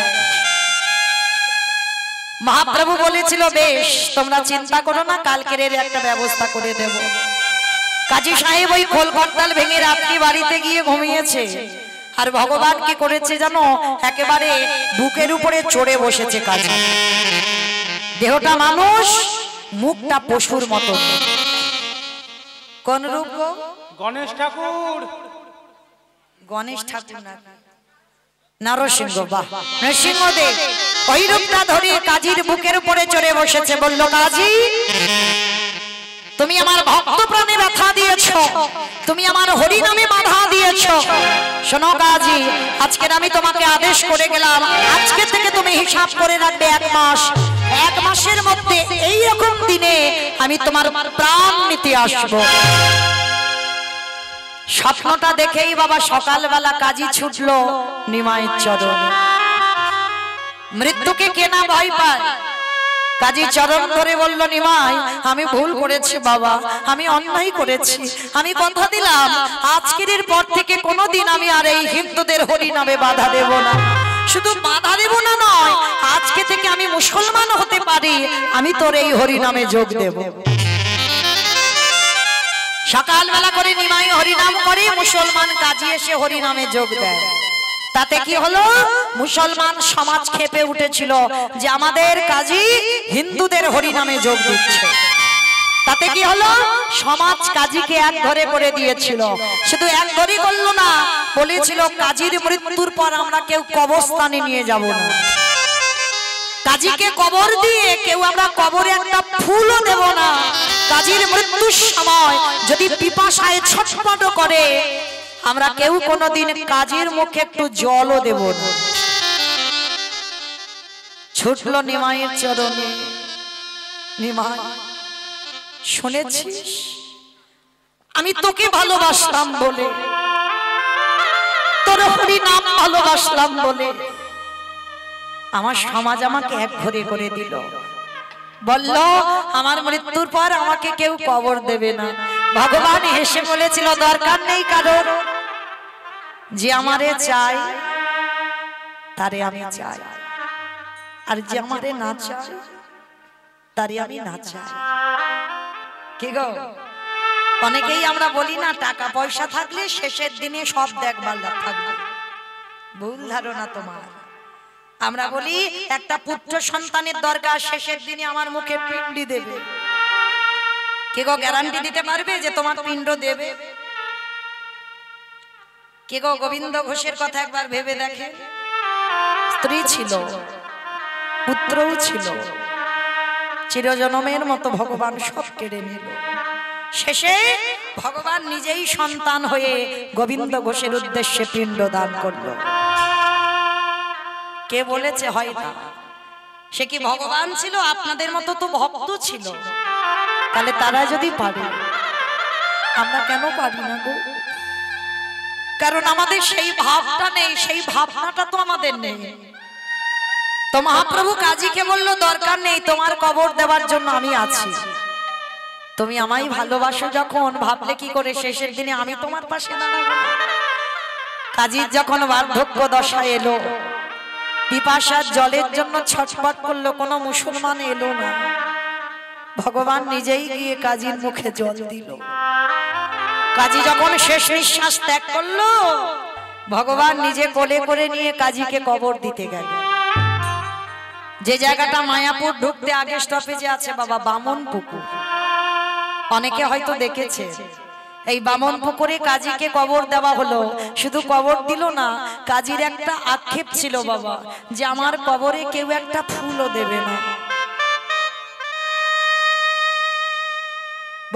মহাপ্রভু বলেছিল, বেশ তোমরা চিন্তা করো না, কালকের এর একটা ব্যবস্থা করে দেব। কাজী সাহেব ওই খোল করতাল ভেঙে রাত্রি বাড়িতে গিয়ে ঘুমিয়েছে। আর ভগবান কি করেছে জানো? একেবারে বুকের উপরে চড়ে বসেছে কাজী। দেহটা মানুষ, মুখটা পশুর মতো। কোন রূপ গো? গণেশ ঠাকুর। গণেশ ঠাকুর না, নরসিংহ। বাহ, নরসিংহদেব ওই রূপটা ধরে কাজীর বুকের উপরে চড়ে বসেছে। বলল, কাজী তুমি আমার ভক্ত প্রাণে ব্যথা দিয়েছো, তুমি আমার হরিনামে বাধা দিয়েছো। শোনো কাজী, আজকের আমি তোমাকে আদেশ করে গেলাম, আজকে থেকে তুমি হিসাব করে রাখবে 1 মাস। 1 মাসের মধ্যে এই রকম দিনে আমি তোমার প্রাণ নিতে আসবো। স্বপ্নটা দেখেই বাবা সকালবেলা কাজী ছুটলো নিমাইয়ের চরণে। মৃত্যুকে কেনা ভয় পায়। কাজী চরণ ধরে বলল, নিমাই আমি ভুল করেছি বাবা, আমি অন্যায় করেছি। আমি কথা দিলাম আজকের পর থেকে কোনোদিন আমি আর এই হিন্দুদের হরিনামে বাধা দেব না। শুধু বাধা দেব না নয়, আজকে থেকে আমি মুসলমান হতে পারি, আমি তোর এই হরিনামে যোগ দেব। সকালবেলা করে নিমাই হরিনাম করে, মুসলমান কাজী এসে হরিনামে যোগ দেয়। তাতে কি হলো? মুসলমান সমাজ খেপে উঠেছিল যে আমাদের কাজী হিন্দুদের হরিনামে যোগ দিচ্ছে। তাতে কি হলো? সমাজ কাজীকে এক ঘরে করে দিয়েছিল। শুধু এক ঘরে করলো না, বলেছিল কাজীর মৃত্যুর পর আমরা কেউ কবরস্থানে নিয়ে যাব না, কাজীকে কবর দিয়ে কেউ আমরা কবরে একটা ফুলও দেব না। কাজীর মৃত্যুর সময় যদি পিপাসায় ছটফট করে আমরা কেউ কোনোদিন কাজীর মুখে একটু জলও দেব না। ছুটলো নিমাইয়ের চরণে, নিমাই শুনেছিস আমি তোকে ভালোবাসলাম বলে, তোর হরি নাম ভালোবাসলাম বলে আমার সমাজ আমাকে এক ঘরে করে দিল, বলল আমার মৃত্যুর পর আমাকে কেউ কবর দেবে না। ভগবান হেসে বলেছিল দরকার নেই কারোর, যে আমারে চাই তারে আমি চাই, আর যে আমারে না চাই তারে আমি না চাই। কি গো, অনেকেই আমরা বলি না টাকা পয়সা থাকলে শেষের দিনে সব দেখবার থাকবে, ভুল ধারণা তোমার। আমরা বলি একটা পুত্র সন্তানের দরকার, শেষের দিনে আমার মুখে পিণ্ডি দেবে। কে গো গ্যারান্টি দিতে পারবে যে তোমার পিণ্ড দেবে? কে গো গোবিন্দ ঘোষের কথা একবার ভেবে দেখে, স্ত্রী ছিল, পুত্রও ছিল, চিরজনমের মতো ভগবান সব কেড়ে নিল। শেষে ভগবান নিজেই সন্তান হয়ে গোবিন্দ ঘোষের উদ্দেশ্যে পিণ্ড দান করলো। কে বলেছে হয় না? সে কি ভগবান ছিল? আপনাদের মতো তো ভক্ত ছিল। তাহলে তারা যদি পারে আমরা কেন পারি না গো? কারণ আমাদের সেই ভাবটা নেই, সেই ভাবনাটা তো আমাদের নেই। তো মহাপ্রভু কাজীকে বলল দরকার নেই, তোমার কবর দেওয়ার জন্য আমি আছি, তুমি আমায় ভালোবাসো যখন, ভাবলে কি করে শেষের দিনে আমি তোমার পাশে দাঁড়াবো? কাজীর যখন বার্ধক্য দশা এলো, পিপাসার জলের জন্য ছটফট করলো, কোনো মুসলমান এলো না, ভগবান নিজেই গিয়ে কাজীর মুখে জল দিল। কাজী যখন শেষ নিঃশ্বাস ত্যাগ করলো, ভগবান নিজে কোলে করে নিয়ে কাজীকে কবর দিতে গেল। যে জায়গাটা মায়াপুর ঢুকতে আগে স্টপেজে আছে বাবা বামন পুকুর, অনেকে হয়তো দেখেছে। এই বামন পুকুরে কাজীকে কবর দেওয়া হলো। শুধু কবর দিল না, কাজীর একটা আক্ষেপ ছিল বাবা, যে আমার কবরে কেউ একটা ফুলও দেবে না।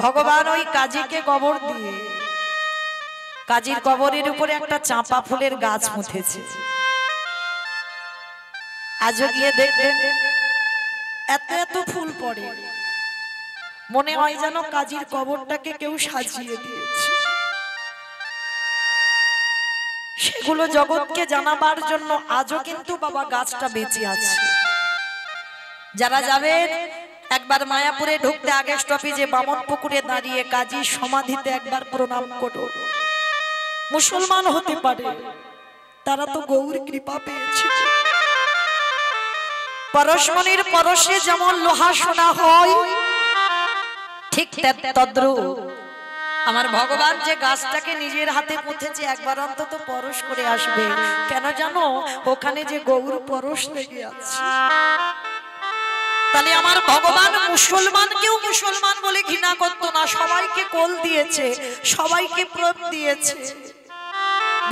ভগবান ওই কাজীকে কবর দিয়ে কাজীর কবরের উপরে একটা চাঁপা ফুলের গাছ মুথেছে। আজও গিয়ে দেখবেন এত এত ফুল পড়ে, মনে হয় যেন কাজীর কবরটাকে কেউ সাজিয়ে দিয়েছে। সেগুলো জগৎকে জানাবার জন্য আজও কিন্তু বাবা গাছটা বেঁচে আছে। যারা যাবেন একবার মায়াপুরে ঢুকতে আগে স্টপেজে বামন পুকুরে দাঁড়িয়ে কাজীর সমাধিতে একবার প্রণাম করো। মুসলমান হতে পারে, তারা তো গৌর কৃপা পেয়েছে। পরশমণির পরশে যেমন লোহা সোনা হয়, ঠিক তদ্রূপ আমার ভগবান যে গাছটাকে নিজের হাতে পুঁতেছে, একবার অন্তত পরশ করে আসবে। কেন জানো? ওখানে যে গৌর পরশ লেগে আছে। তাহলে আমার ভগবান মুসলমানকেও মুসলমান বলে ঘৃণা করতো না, সবাইকে কোল দিয়েছে, সবাইকে প্রেম দিয়েছে।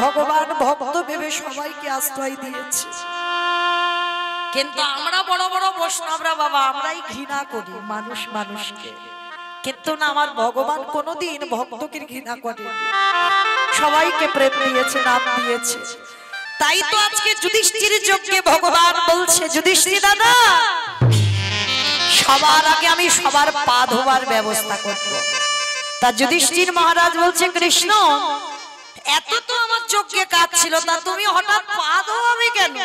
ভগবান ভক্ত ভেবে সবাইকে আশ্রয় দিয়েছে। কিন্তু আমরা বড় বড় বৈষ্ণবরা বাবা, আমরাই ঘৃণা করি মানুষ মানুষকে। কিন্তু না, আমার ভগবান কোনোদিন ভক্তকে ঘৃণা করে, সবাইকে প্রেম দিয়েছে, নাম দিয়েছে। তাই তো আজকে যুধিষ্ঠির যজ্ঞে ভগবান বলছে, যুধিষ্ঠির দাদা সবার আগে আমি সবার পা ধোবার ব্যবস্থা করব। তা যুধিষ্ঠির মহারাজ বলছে, কৃষ্ণ এত তো আমার যজ্ঞে কাজ ছিল, তা তুমি হঠাৎ পা ধোয়াবে কেন?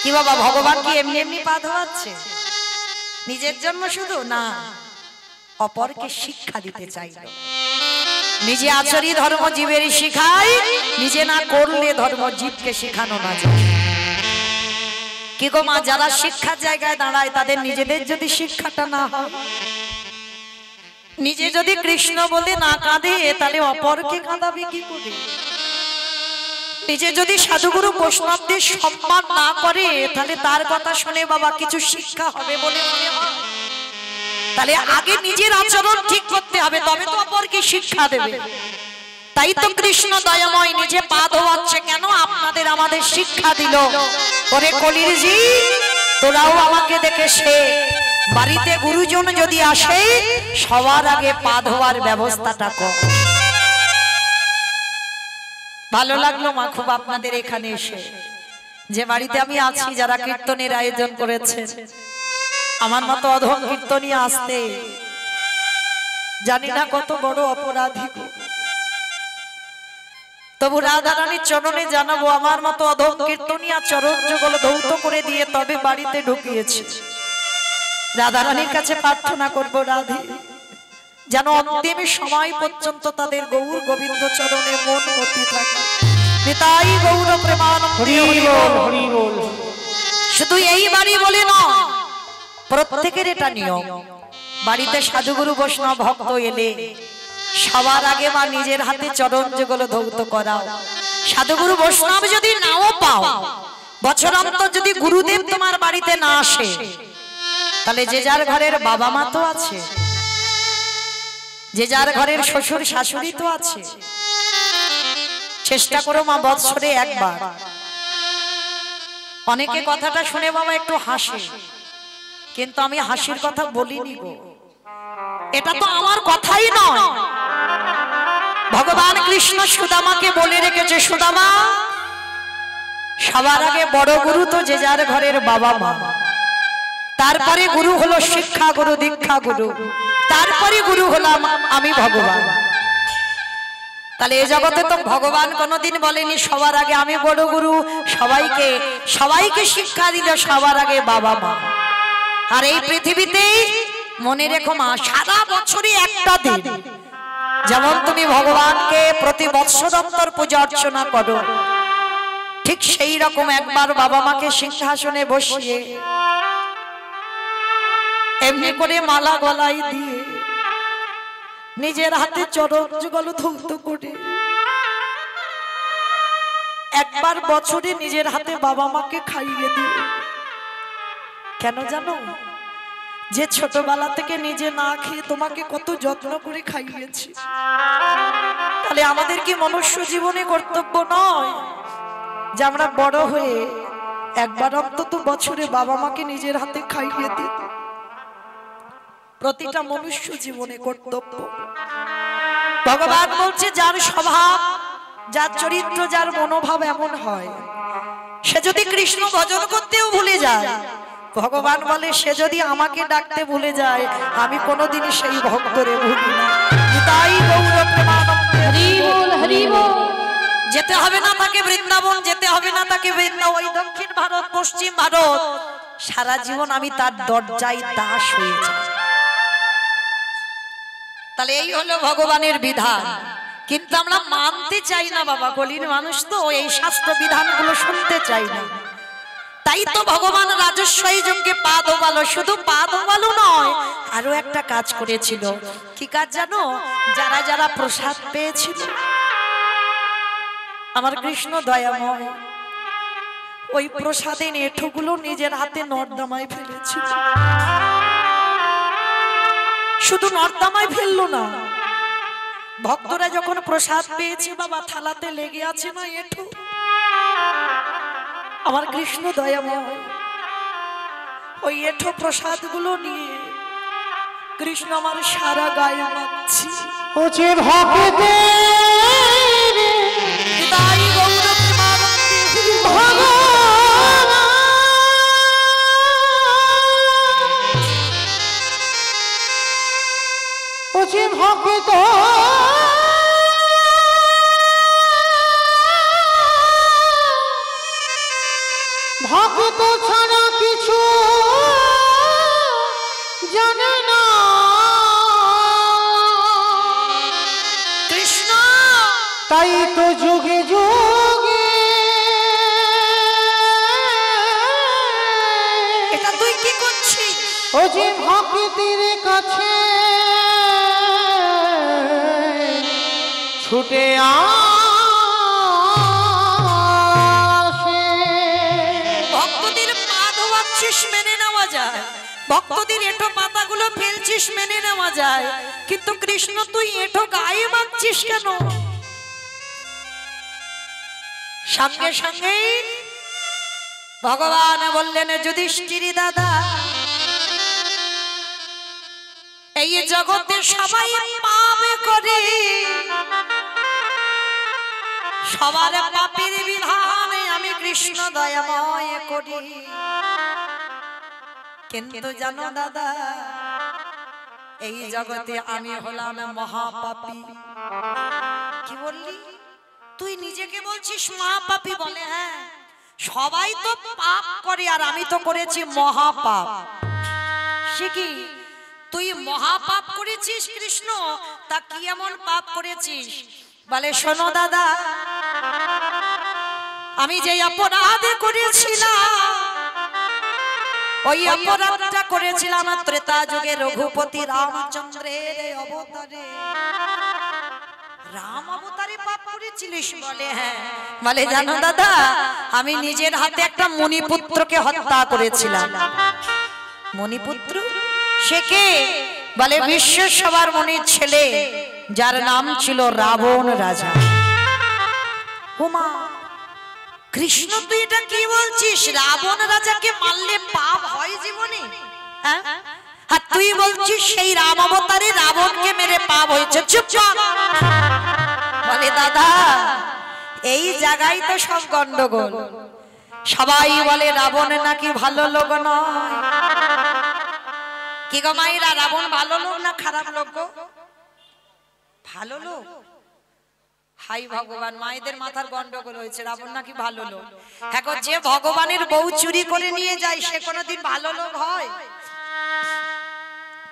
কি বাবা, ভগবান কি এমনি এমনি পা ধোয়াচ্ছে? নিজের জন্য শুধু না, অপরকে শিক্ষা দিতে চাইল। নিজে আচরি ধর্ম জীবের শিখায়, নিজে না করলে ধর্ম জীবকে শিখানো না যায়। কি গো মা, যারা শিক্ষার জায়গায় দাঁড়ায় তাদের নিজেদের যদি শিক্ষাটা না হয়, নিজে যদি কৃষ্ণ বলে না কাঁদে, তাহলে অপরকে কাঁদাবে কি করে? নিজে যদি সাধুগুরু বৈষ্ণবদের সম্মান না করে, তাহলে তার কথা শুনে বাবা কিছু শিক্ষা হবে বলে মনে হয়? তাহলে আগে নিজের আচরণ ঠিক করতে হবে, তবে তো অপরকে শিক্ষা দেবে। তাই তো কৃষ্ণ দয়াময় নিজে পা ধোয়াচ্ছে কেন? আপনাদের আমাদের শিক্ষা দিল, ওরে কলির জি তোরাও আমাকে দেখে শেখ। বাড়িতে গুরুজন যদি আসে সবার আগে পা ধোয়ার ব্যবস্থাটা কর। ভালো লাগলো মা খুব আপনাদের এখানে এসে, যে বাড়িতে আমি আছি যারা কীর্তনের আয়োজন করেছে। আমার মতো অধম কীর্তনী আসতে জানি না কত বড় অপরাধী, তবু রাধারানীর চরণে জানাবো আমার মতো অধম কীর্তনিয়া চরণ যুগল ধৌত করে দিয়ে তবে বাড়িতে ঢুকিয়েছি। রাধারানীর কাছে প্রার্থনা করব রাধে যেন অন্তিম সময় পর্যন্ত তাদের গৌর গোবিন্দ চরণে মন মতি থাকে। নিতাই গৌর প্রেমানন্দে হরি বল হরি বল। শুধু এই বাড়ি বলে নয়, প্রত্যেকের এটা নিয়ম। বাড়িতে সাধুগুরু বৈষ্ণব ভক্ত এলে সবার আগে মা নিজের হাতে চরণ যুগল ধৌত করাও। সাধুগুরু বৈষ্ণব যদি নাও পাও, বছরান্তর যদি গুরুদেব তোমার বাড়িতে না আসে, তাহলে যে যার ঘরের বাবা মা তো আছে, যে যার ঘরের শ্বশুর শাশুড়ি তো আছে। চেষ্টা করো মা বৎসরে একবার। অনেকে কথাটা শুনে বাবা একটু হাসে, কিন্তু আমি হাসির কথা বলিনি গো, এটা তো আমার কথাই নয়। ভগবান কৃষ্ণ সুদামাকে বলে রেখেছে, সুদামা সবার আগে বড় গুরু তো যে যার ঘরের বাবা মা, তারপরে গুরু হলো শিক্ষা গুরু, দীক্ষা গুরু, তারপরে গুরু হলাম আমি ভগবান। তাহলে এই জগতে তো ভগবান কোনোদিন বলেনি সবার আগে আমি বড় গুরু, সবাইকে সবাইকে শিক্ষা দিল সবার আগে বাবা মা। আর এই পৃথিবীতে মনে রেখো মা, সারা বছরই একটা দিন, যেমন তুমি ভগবানকে প্রতি বৎসরান্তর পূজা অর্চনা করো, ঠিক সেই রকম একবার বাবা মাকে সিংহাসনে বসিয়ে এমনি করে মালা গলায় দিয়ে নিজের হাতে চরণ যুগল ধৌত করে একবার বছরে নিজের হাতে বাবা মাকে খাইয়ে দিয়ে। কেন জানো? যে ছোটবেলা থেকে নিজে না খেয়ে তোমাকে কত যত্ন করে খাইয়েছি, তাহলে আমাদের কি মনুষ্য জীবনে কর্তব্য নয় যে আমরা বড় হয়ে একবার অন্তত বছরে বাবা মাকে নিজের হাতে খাইয়ে দিই? প্রতিটা মনুষ্য জীবনে কর্তব্য। ভগবান বলছে যার স্বভাব, যার চরিত্র, যার মনোভাব এমন হয়, সে যদি কৃষ্ণ ভজন করতেও ভুলে যায়, ভগবান বলে সে যদি আমাকে ডাকতে ভুলে যায়, আমি কোনোদিনই সেই ভক্তরে ভুলি না। তাই গৌর প্রেমানন্দে হরি বল হরি বল। যেতে হবে না তাকে বৃন্দাবন, যেতে হবে না তাকে বৃন্দাবন, ওই দক্ষিণ ভারত পশ্চিম ভারত, সারা জীবন আমি তার দরজায় দাস হয়ে যাই। তাহলে এই হলো ভগবানের বিধান, কিন্তু আমরা মানতে চাই না বাবা, কলির মানুষ তো এই শাস্ত্র বিধানগুলো শুনতে চাই না। তাই তো ভগবান রাজস্বই যজ্ঞে পা ধোবালো, শুধু পা ধোবালো নয়, আরো একটা কাজ করেছিল। কি কাজ জানো? যারা যারা প্রসাদ পেয়েছিল, আমার কৃষ্ণ দয়াময় ওই প্রসাদের এঁঠোগুলো নিজের হাতে নর্দমায় ফেলেছিল। শুধু নর্দমায় ফেললো না, ভক্তরা যখন প্রসাদ পেয়েছে বাবা, থালাতে লেগে আছে না এঁঠো, আমার কৃষ্ণ দয়াময় ওই এঁঠো প্রসাদ গুলো নিয়ে কৃষ্ণ আমার সারা গায়ে মাখছি। ও যে ভক্তে তাই গৌর প্রেমানন্দে ভগবান, ও যে ভক্ত ভক্ত ছাড়া কিছু জানে না। কৃষ্ণ তাই তো যুগে যুগে এটা তুই কি করছিস? ও যে ভক্তির কাছে ছুটে আসে। ভক্তদের পা ধোয়াচ্ছিস মেনে নেওয়া যায়, ভক্তদের এঁঠো পাতাগুলো ফেলছিস মেনে নেওয়া যায়, কিন্তু কৃষ্ণ তুই এঁঠো গায়ে মাখছিস কেন? সঙ্গে সঙ্গে ভগবান বললেন, যুধিষ্ঠির দাদা, এই জগতে সবাই পাপ করে, সবার পাপের বিধানে আমি কৃষ্ণ দয়াময় করি, কিন্তু জানো দাদা, এই জগতে আমি হলাম মহাপাপী। কি বললি তুই? নিজেকে বলছিস মহাপাপী? বলে হ্যাঁ, সবাই তো পাপ করে আর আমি তো করেছি মহাপাপ। সে কি, তুই মহাপাপ করেছিস কৃষ্ণ? তা কি এমন পাপ করেছিস? বলে শোনো দাদা, আমি যে অপরাধ করেছিলাম, ওই অপরাধটা করেছিলাম ত্রেতা যুগে রঘুপতি রামচন্দ্রের অবতারে। রাম অবতারে পাপ করেছিলিস? বলে হ্যাঁ। বলে জানো দাদা, আমি নিজের হাতে একটা মণিপুত্রকে হত্যা করেছিলাম। মণিপুত্র সে কে? বলে বিশ্বসভার মণির ছেলে, যার নাম ছিল রাবণ রাজা। ওমা কৃষ্ণ, তুই এটা কি বলছিস? রাবণ রাজাকে মারলে পাপ হয় জীবনে? হ্যাঁ, আর তুই বলছিস সেই রাম অবতারে রাবণকে মেরে পাপ হয়েছে। চুপ কর। বলে দাদা, এই জায়গায় তো সব গন্ডগোল। সবাই বলে রাবণ নাকি ভালো লোক নয়। কি গো মাইরা, রাবণ ভালো লোক না খারাপ লোক গো? ভালো লোক। হাই ভগবান, মায়েদের মাথার গন্ডগোল হয়েছে। রাবণ নাকি ভালো লোক? এখন যে ভগবানের বউ চুরি করে নিয়ে যায় সে কোনোদিন ভালো লোক হয়?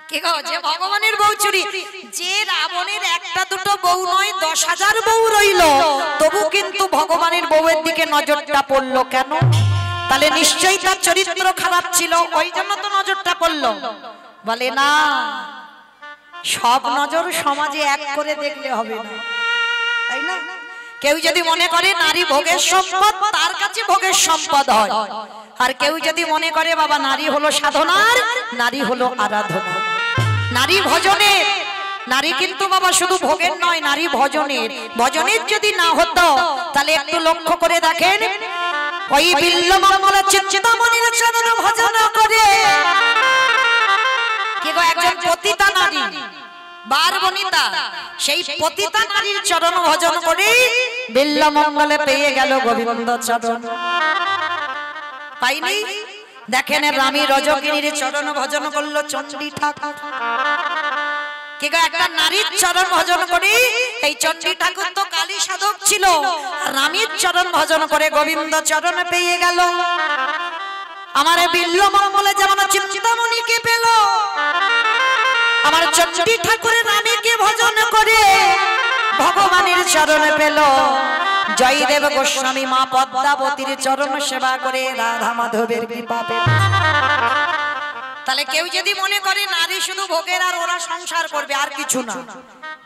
কি গো, যে ভগবানের বউ চুরি, যে রাবণের একটা দুটো বউ নয় 10,000 বউ রইল, তবু কিন্তু ভগবানের বউয়ের দিকে নজরটা পড়লো কেন? তাহলে নিশ্চয়ই তার চরিত্র খারাপ ছিল, ওই জন্য তো নজরটা পড়লো। বলে না, সব নজর সমাজে এক করে দেখলে হবে না, তাই না? কেউ যদি মনে করে নারী ভোগের সম্পদ, তার কাছে ভোগের সম্পদ হয়। আর কেউ যদি মনে করে বাবা নারী হলো সাধনার, নারী হলো আরাধনা, নারী ভজনের। নারী কিন্তু বাবা শুধু ভোগের নয়, নারী ভজনের। ভজনের যদি না হতো তাহলে একটু লক্ষ্য করে দেখেন, ওই বিল্লমঙ্গল চিন্তামণির চরণ ভজন করে কি গো, একজন পতিতা নারী বারবনিতা, সেই পতিতা নারীর চরণ ভজন করে বিল্লমঙ্গলে পেয়ে গেল গোবিন্দ চরণ। পাইনি? দেখেন রানী রজকিনীর চরণ ভজন করলো চণ্ডী ঠাকুর। কি গো, একটা নারীর চরণ ভজন করে, এই চণ্ডী ঠাকুর তো কালী সাধক ছিল, রানীর চরণ ভজন করে গোবিন্দ চরণ পেয়ে গেল। আমার বিল্লমঙ্গলে যেমন চিন্তামণিকে পেল, আমার চণ্ডী ঠাকুরের রানীকে ভজন করে ভগবানের চরণ পেল। জয়দেব গোস্বামী মা পদ্মাবতীর চরণ সেবা করে রাধা মাধবের কৃপা পেল। তাহলে কেউ যদি মনে করে নারী শুধু ভোগের আর ওরা সংসার করবে আর কিছু না,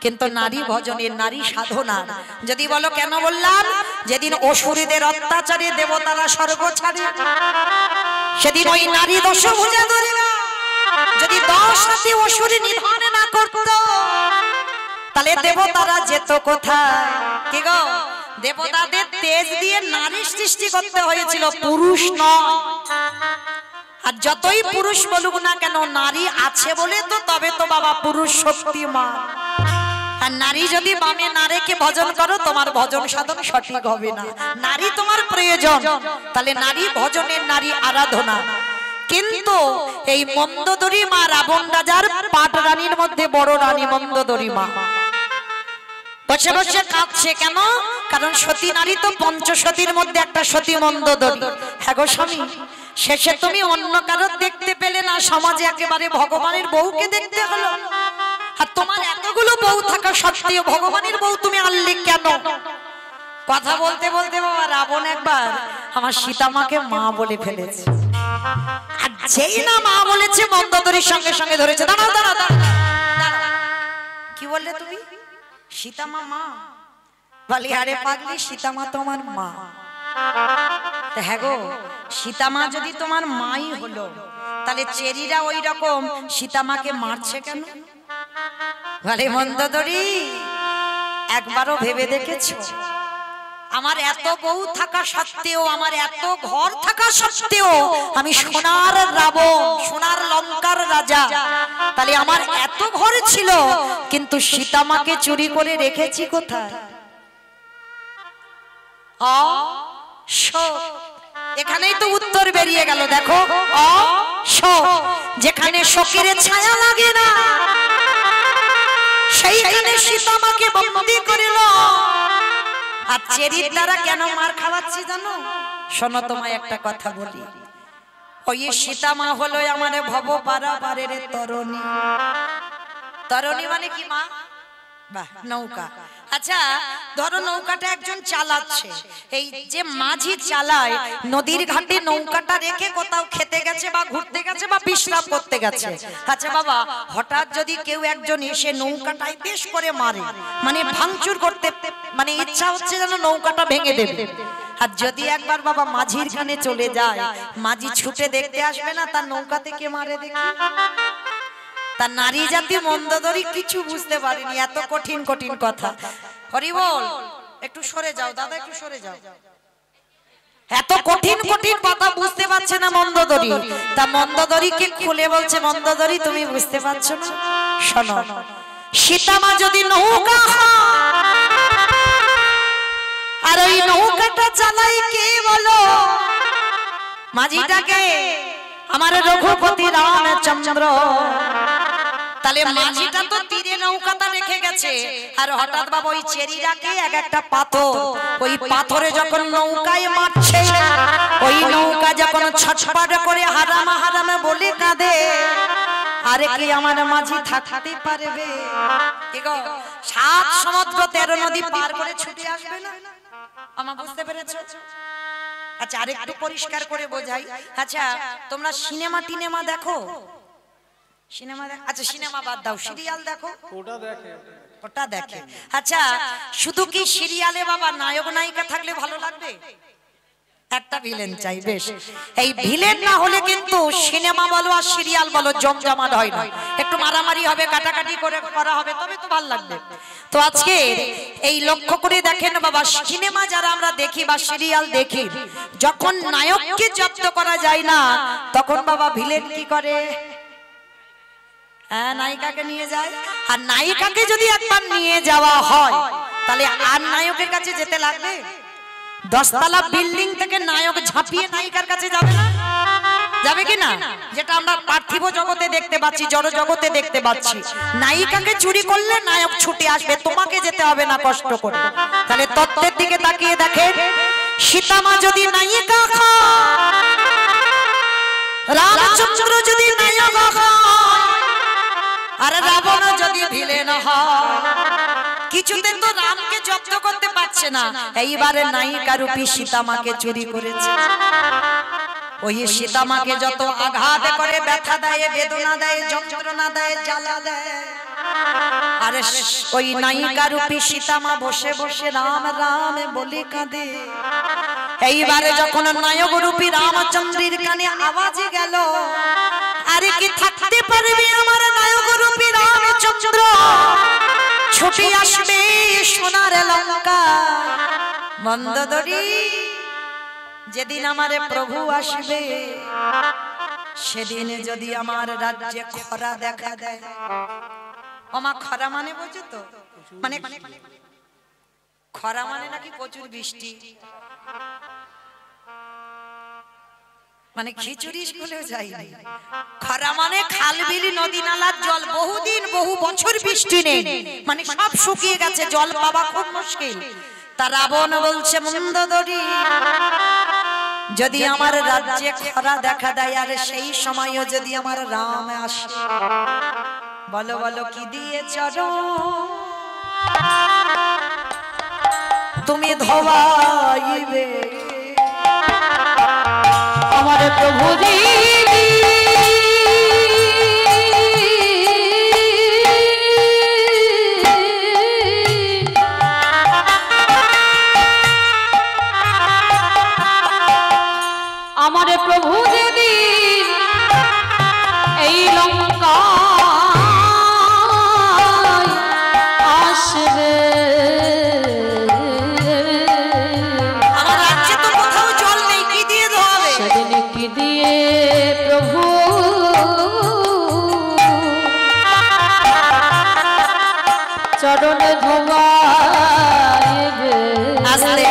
কিন্তু নারী ভজনের, নারী সাধনা। যদি বলো কেন বললাম, যেদিন অসুরীদের অত্যাচারে দেবতারা স্বর্গ ছাড়ে, সেদিন ওই নারী দশভুজা ধরে যদি 10 হাতে অসুরী নিধন না করত, তাহলে দেবতারা যেত কোথায়? কি গো, দেবতাদের তেজ দিয়ে নারী সৃষ্টি করতে হয়েছিল, পুরুষ নয়। আর যতই পুরুষ বলুক না কেন, নারী আছে বলে তো তবে তো বাবা পুরুষ শক্তিমান। আর নারী যদি বামে নারীকে ভজন করো, তোমার ভজন সাধন সঠিক হবে না। নারী তোমার প্রয়োজন, তাহলে নারী ভজনের, নারী আরাধনা। কিন্তু এই মন্দোদরী মা, রাবণ রাজার 5 রানীর মধ্যে বড় রানী মন্দোদরী মা, বসে বসে কাঁদছে কেন? কারণ সতী নারী তো পঞ্চসতীর মধ্যে একটা সতী মন্দোদরী। হ্যাঁ গো স্বামী, শেষে তুমি অন্য কারো দেখতে পেলে না, সমাজে একেবারে ভগবানের বউকে দেখতে হলো। আর তোমার এতগুলো বউ থাকা সত্ত্বেও ভগবানের বউ তুমি আনলে কেন? কথা বলতে বলতে বাবা রাবণ একবার আমার সীতামাকে মা বলে ফেলেছে। আর যেই না মা বলেছে, মন্দোদরীর সঙ্গে সঙ্গে ধরেছে, দাঁড়াও দাঁড়াও দাঁড়াও। কি বললে তুমি? সীতামা মা? বলি আরে পাগলি, সীতামা তোমার মা। হ্যাঁ গো, সীতামা যদি তোমার মাই হলো, তাহলে চেরিরা ওই রকম সীতামাকে মারছে কেন? বলে মন্দোদরী, একবারও ভেবে দেখেছো আমার এত বউ থাকা সত্ত্বেও, আমার এত ঘর থাকা সত্ত্বেও আমি সোনার রাবণ, সোনার লঙ্কার রাজা। তাহলে আমার এত ঘর ছিল, কিন্তু সীতামাকে চুরি করে রেখেছি কোথায়? এখানেই তো উত্তর বেরিয়ে গেল। দেখো, যেখানে শোকের ছায়া লাগে না, সেইখানে সীতামাকে বন্দী করিল। আর চেরির দ্বারা কেন মার খাওয়াচ্ছি জানো? শোনো, তোমায় একটা কথা বলি। ওই সীতামা হলো আমার ভব পারাবারের তরণী। তরণী মানে কি মা? বাহ, নৌকা। আচ্ছা, ধরো নৌকাটা একজন চালাচ্ছে, এই যে মাঝি চালায়, নদীর ঘাটে নৌকাটা রেখে কোথাও খেতে গেছে বা ঘুরতে গেছে বা বিশ্রাম করতে গেছে। আচ্ছা বাবা, হঠাৎ যদি কেউ একজন এসে নৌকাটায় বেশ করে মারে, মানে ভাঙচুর করতে, মানে ইচ্ছা হচ্ছে যেন নৌকাটা ভেঙে দেবে। আর যদি একবার বাবা মাঝির কানে চলে যায়, মাঝি ছুটে দেখতে আসবে না তার নৌকা থেকে মারে? দেখি, তার নারী জাতি মন্দোদরি কিছু বুঝতে পারেনি, এত কঠিন কঠিন কথা। হরি বল, একটু সরে যাও দাদা, একটু সরে যাও। এত কঠিন কঠিন কথা বুঝতে পারছে না মন্দোদরি। তা মন্দোদরিকে খুলে বলছে, মন্দোদরি তুমি বুঝতে পারছো না? শোনো, সীতামা যদি নৌকা আর ওই নৌকাটা চালাই কে বলো? মাঝিটাকে আমার রঘুপতি রামচন্দ্র। তাহলে মাঝিটা তো তীরে নৌকাটা রেখে গেছে, আর হঠাৎ বাবা ওই চেরিটাকে এক একটা পাথর, ওই পাথরে যখন নৌকায় মারছে, ওই নৌকা যখন ছটফট করে হারামা হারামা বলে কাঁদে, আরে কি আমার মাঝি থাকতে পারবে? কি গো, 7 সমুদ্র 13 নদী পার করে ছুটে আসবে না? আমার বুঝতে পেরেছো? আচ্ছা, আরেকটু পরিষ্কার করে বোঝাই। আচ্ছা, তোমরা সিনেমা টিনেমা দেখো? সিনেমা দেখো? আচ্ছা, সিনেমা বাদ দাও, সিরিয়াল দেখো? ওটা দেখে। আচ্ছা, শুধু কি সিরিয়ালে বাবা নায়ক নায়িকা থাকলে ভালো লাগবে? একটা ভিলেন চাই। বেশ, এই ভিলেন না হলে কিন্তু সিনেমা বলো আর সিরিয়াল বলো জমজমাট হয় না। একটু মারামারি হবে, কাটাকাটি করে করা হবে, তবে তো ভালো লাগবে। তো আজকে এই লক্ষ্য করে দেখেন বাবা, সিনেমা যারা আমরা দেখি বা সিরিয়াল দেখি, যখন নায়ককে জব্দ করা যায় না, তখন বাবা ভিলেন কি করে? হ্যাঁ, নায়িকাকে নিয়ে যায়। আর নায়িকাকে যদি একবার নিয়ে যাওয়া হয়, তাহলে আর নায়কের কাছে যেতে লাগবে? 10 তলা বিল্ডিং থেকে নায়ক ঝাঁপিয়ে নায়িকার কাছে যাবে না? যাবে কি না? যেটা আমরা পার্থিব জগতে দেখতে পাচ্ছি, জড় জগতে দেখতে পাচ্ছি। নায়িকাকে চুরি করলে নায়ক ছুটে আসবে, তোমাকে যেতে হবে না কষ্ট করে। তাহলে তত্ত্বের দিকে তাকিয়ে দেখেন, সীতামা যদি নায়িকা হয়, রামচন্দ্র যদি নায়ক হয়, আর রাবণ যদি ভিলেন হয়, কিছুতে তো রামকে জব্দ করতে পারছে না। এইবারে নায়িকা রূপী সীতামাকে চুরি করেছে। ওই সীতামাকে যত আঘাত করে, ব্যথা দেয়, বেদনা দেয়, যন্ত্রণা দেয়, জ্বালা দেয়, আরে ওই নায়িকা রূপী সীতামা বসে বসে রাম রাম বলে কাঁদে। এইবারে যখন নায়ক রূপী রামচন্দ্রের কানে আওয়াজ গেল, আরে কি থাকতে পারবে আমার নায়ক রূপী রামচন্দ্র? ছুটে আসবে সোনার লঙ্কা। মন্দোদরি, যেদিন আমার প্রভু আসবে, সেদিন যদি আমার রাজ্যে খরা দেখা দেয়। ওমা, খরা মানে বোঝো তো? মানে খরা মানে নাকি প্রচুর বৃষ্টি, মানে খিচুড়ি স্কুলেও যাইনি। খরা মানে খাল বিল নদী নালার জল বহুদিন বহু বছর বৃষ্টি নেই, মানে সব শুকিয়ে গেছে, জল পাওয়া খুব মুশকিল। তা রাবণ বলছে, মন্দোদরি, যদি আমার রাজ্যে খরা দেখা দেয়, আর সেই সময়ও যদি আমার রাম আসে, বলো বলো কি দিয়ে চরণ তুমি ধোয়াইবে আমার প্রভু জি? আমার প্রভু যেদিন এই লঙ্কা আসবে, আস্তে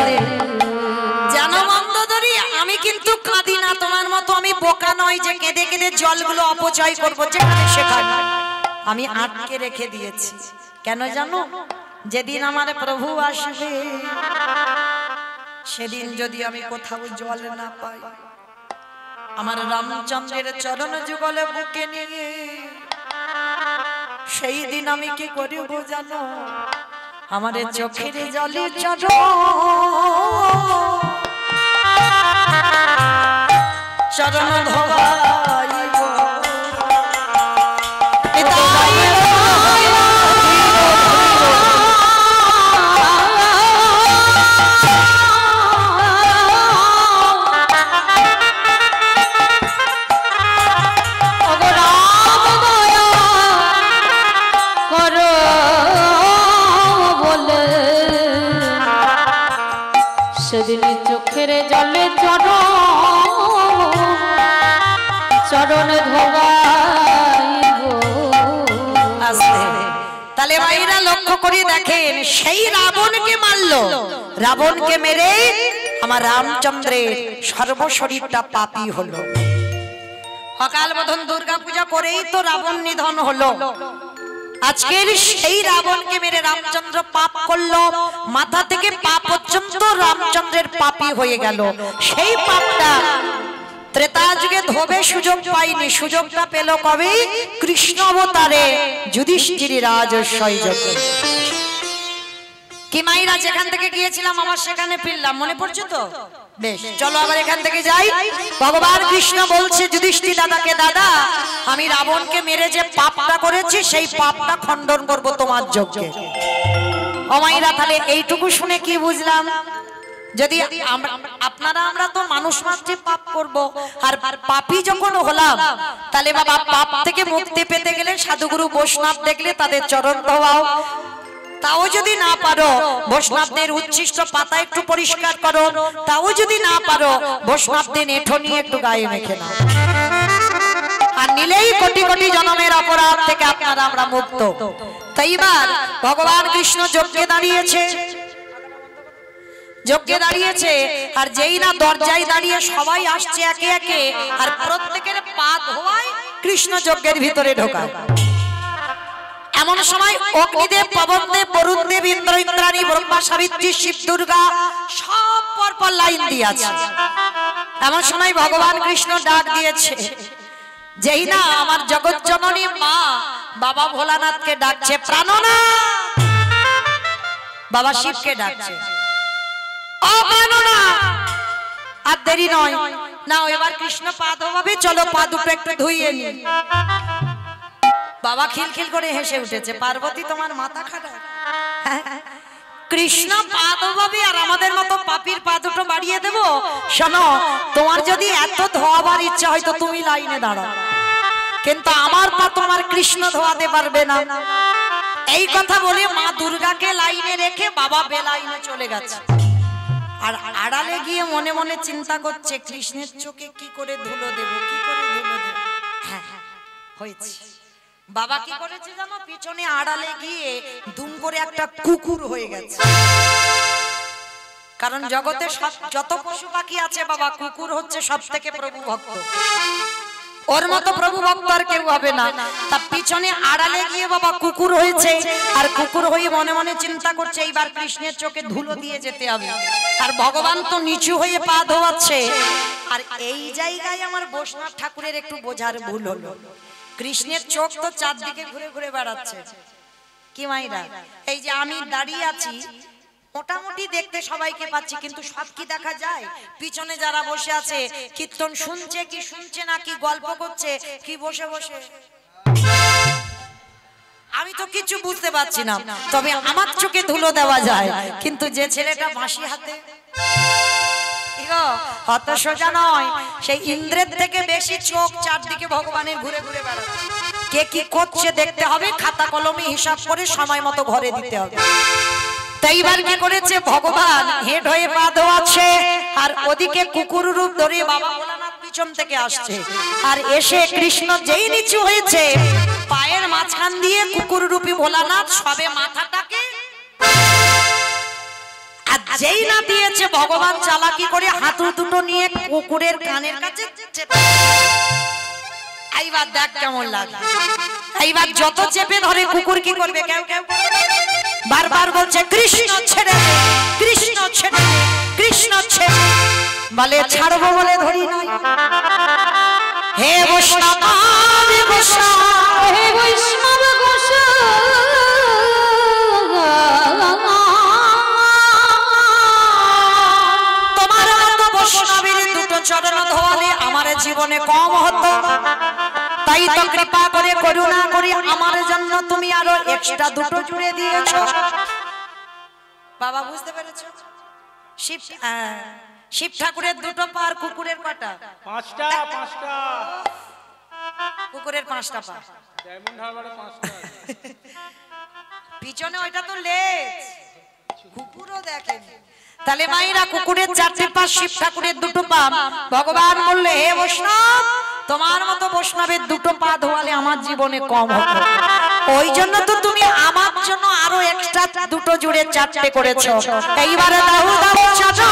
জানো মন্দোদরি, আমি কিন্তু কাঁদি না তোমার মতো, আমি বোকা নই যে কেঁদে কেঁদে জলগুলো অপচয় করবো যেখানে সেখানে। আমি আটকে রেখে দিয়েছি। কেন জানো? যেদিন আমার প্রভু আসবে সেদিন যদি আমি কোথাও জল না পাই, আমার রামচন্দ্রের চরণ যুগলে বুকে নিয়ে সেই দিন আমি কি করিব জানো? আমার চোখের জলে চরণ ধোয়াইব। সেদিন চোখের জলে চরণ ধোয়াইব। তাহলে ভাইরা লক্ষ্য করে দেখেন, সেই রাবণকে মারলো, রাবণকে মেরে আমার রামচন্দ্রের সর্বশরীরটা পাপী হলো। সকাল বোধন দুর্গা পূজা করেই তো রাবণ নিধন হলো। আজকের সেই রাবণকে মেরে রামচন্দ্র পাপ করলো, মাথা থেকে পা পর্যন্ত রামচন্দ্রের পাপী হয়ে গেল। সেই পাপটা ত্রেতা যুগে ধোবে সুযোগ পাইনি, সুযোগটা পেল কবে? কৃষ্ণ অবতারে যুধিষ্ঠির রাজস্বই যোগে। কি মাইরা যেখান থেকে গিয়েছিলাম আবার সেখানে ফিরলাম, মনে পড়ছে তো? বেশ, চলো আবার এখান থেকে যাই। ভগবান কৃষ্ণ বলছে যুধিষ্ঠির দাদাকে, দাদা আমি রাবণকে মেরে যে পাপটা করেছি সেই পাপটা খণ্ডন করব তোমার যজ্ঞে। অমাইরা, তাহলে এইটুকু শুনে কি বুঝলাম? যদি আপনারা আমরা তো মানুষ মাত্রে পাপ করব, আর পাপী যখন হলাম তাহলে বাবা পাপ থেকে মুক্তি পেতে গেলে সাধুগুরু বৈষ্ণব দেখলে তাদের চরণ ধোয়াও। তাও যদি না পারো বৈষ্ণবদের উচ্ছিষ্ট পাতা একটু পরিষ্কার করো, তাও যদি না পারো বৈষ্ণবদের এঁঠো নিয়ে একটু গায়ে মেখে নাও, আর নিলেই কোটি কোটি জন্মের অপরাধ থেকে আপনারা আমরা মুক্ত। তাই এবার ভগবান কৃষ্ণ যজ্ঞে দাঁড়িয়েছে, যজ্ঞে দাঁড়িয়েছে, আর যেই না দরজায় দাঁড়িয়ে সবাই আসছে একে একে, আর প্রত্যেকের পা ধোয়ায় কৃষ্ণ যজ্ঞের ভিতরে ঢোকায়। এমন সময় অগ্নিদেব, পবনদেব, বরুণদেব, ইন্দ্র, ইন্দ্রাণী, ব্রহ্মা, সাবিত্রী, শিব, দুর্গা সব পরপর লাইন দিয়ে আছে। এমন সময় ভগবান কৃষ্ণ ডাক দিয়েছে, যেই না আমার জগৎ জননী মা বাবা ভোলানাথকে ডাকছে, প্রাণনাথ বাবা শিবকে ডাকছে, ও প্রাণনাথ আর দেরি নয়, নাও এবার কৃষ্ণ পা ধোয়াবে, চলো পা দুটো একটু ধুইয়ে নি। বাবা খিলখিল করে হেসে উঠেছে, পার্বতী তোমার মাথা খারাপ? কৃষ্ণ পা ধোয়াবে আর আমাদের মতো পাপীর পা দুটো বাড়িয়ে দেব? শোনো, তোমার যদি এত ধোয়াবার ইচ্ছা হয় তো তুমি লাইনে দাঁড়াও, কিন্তু আমার পা তোমার কৃষ্ণ ধোয়াতে পারবে না। এই কথা বলে মা দুর্গাকে লাইনে রেখে বাবা বেলাইনে চলে গেছে, আর আড়ালে গিয়ে মনে মনে চিন্তা করছে কৃষ্ণের চোখে কি করে ধুলো দেব, কি করে ধুলো দেব। হ্যাঁ হয়েছে। বাবা কি করেছে জানো? পিছনে আড়ালে গিয়ে দুম করে একটা কুকুর হয়ে গেছে। কারণ জগতে সব যত পশু পাখি আছে বাবা, কুকুর হচ্ছে সব থেকে প্রভু ভক্ত, ওর মতো প্রভু ভক্ত আর কেউ হবে না। তার পিছনে আড়ালে গিয়ে বাবা কুকুর হয়েছে, আর কুকুর হয়ে মনে মনে চিন্তা করছে এইবার কৃষ্ণের চোখে ধুলো দিয়ে যেতে হবে, আর ভগবান তো নিচু হয়ে পা ধোয়াচ্ছে। আর এই জায়গায় আমার বৈষ্ণব ঠাকুরের একটু বোঝার ভুল হলো, কৃষ্ণের চোখ তো চারদিকে ঘুরে ঘুরে বেড়াচ্ছে। কি মাইরা, এই যে আমি দাঁড়িয়ে আছি মোটামুটি দেখতে সবাইকে পাচ্ছি, কিন্তু সব কি দেখা যায়? পিছনে যারা বসে আছে কীর্তন শুনছে কি শুনছে না, কি গল্প করছে কি বসে বসে, আমি তো কিছু বুঝতে পারছি না। তবে আমার চোখে ধুলো দেওয়া যায়, কিন্তু যে ছেলেটা বাঁশি হাতে, অত সোজা নয়, সেই ইন্দ্রের থেকে বেশি চোখ চারদিকে ভগবানের ঘুরে ঘুরে বেড়াচ্ছে। কে কি করছে দেখতে হবে, খাতা কলমে হিসাব করে সময় মতো ঘরে দিতে হবে। তাই এবার কি করেছে ভগবান? হেড হয়ে পা ধোয়াচ্ছে, আর ওদিকে কুকুর রূপ ধরে বাবা ভোলানাথ পিছন থেকে আসছে, আর এসে কৃষ্ণ যেই নিচু হয়েছে পায়ের মাঝখান দিয়ে কুকুর রূপী ভোলানাথ সবে মাথাটাকে আর যেই না দিয়েছে ভগবান চালাকি করে হাঁটু দুটো নিয়ে কুকুরের কানের কাছে চেপে, এইবার দেখ কেমন লাগে। এইবার যত চেপে ধরে কুকুর কি করবে, কেউ কেউ বারবার বলছে কৃষ্ণ ছেড়ে দে, কৃষ্ণ ছেড়ে দে, কৃষ্ণ ছেড়ে, বলে ছাড়বো বলে ধরি নাই। হে বৈষ্ণব হে বৈষ্ণব, হে বৈষ্ণব তোমার মতো বৈষ্ণবের দুটো চরণ ধোয়ালে আমার জীবনে কম হতো, তাই তো কৃপা করে করুণা করে আমার জন্য তুমি আরো এক্সট্রা দুটো জুড়ে দিয়েছো। বাবা বুঝতে পেরেছো? শিব শিব ঠাকুরের দুটো পা আর কুকুরের কটা? পাঁচটা। কুকুরের 5টা পা, ডায়মন্ড হারবারে 5টা। পিছনে ওইটা তো লেজ, কুকুরও দেখেন। তাহলে মায়েরা কুকুরের 4টে পা, শিব ঠাকুরের 2টো পা। ভগবান বললে হে বৈষ্ণব, তোমার মতো বৈষ্ণবের 2টো পা ধোয়ালে আমার জীবনে কম হতো, ওই জন্য তো তুমি আমার জন্য আরো এক্সট্রা 2টো জুড়ে 4টে করেছো। এইবারে দাও দাও চাচা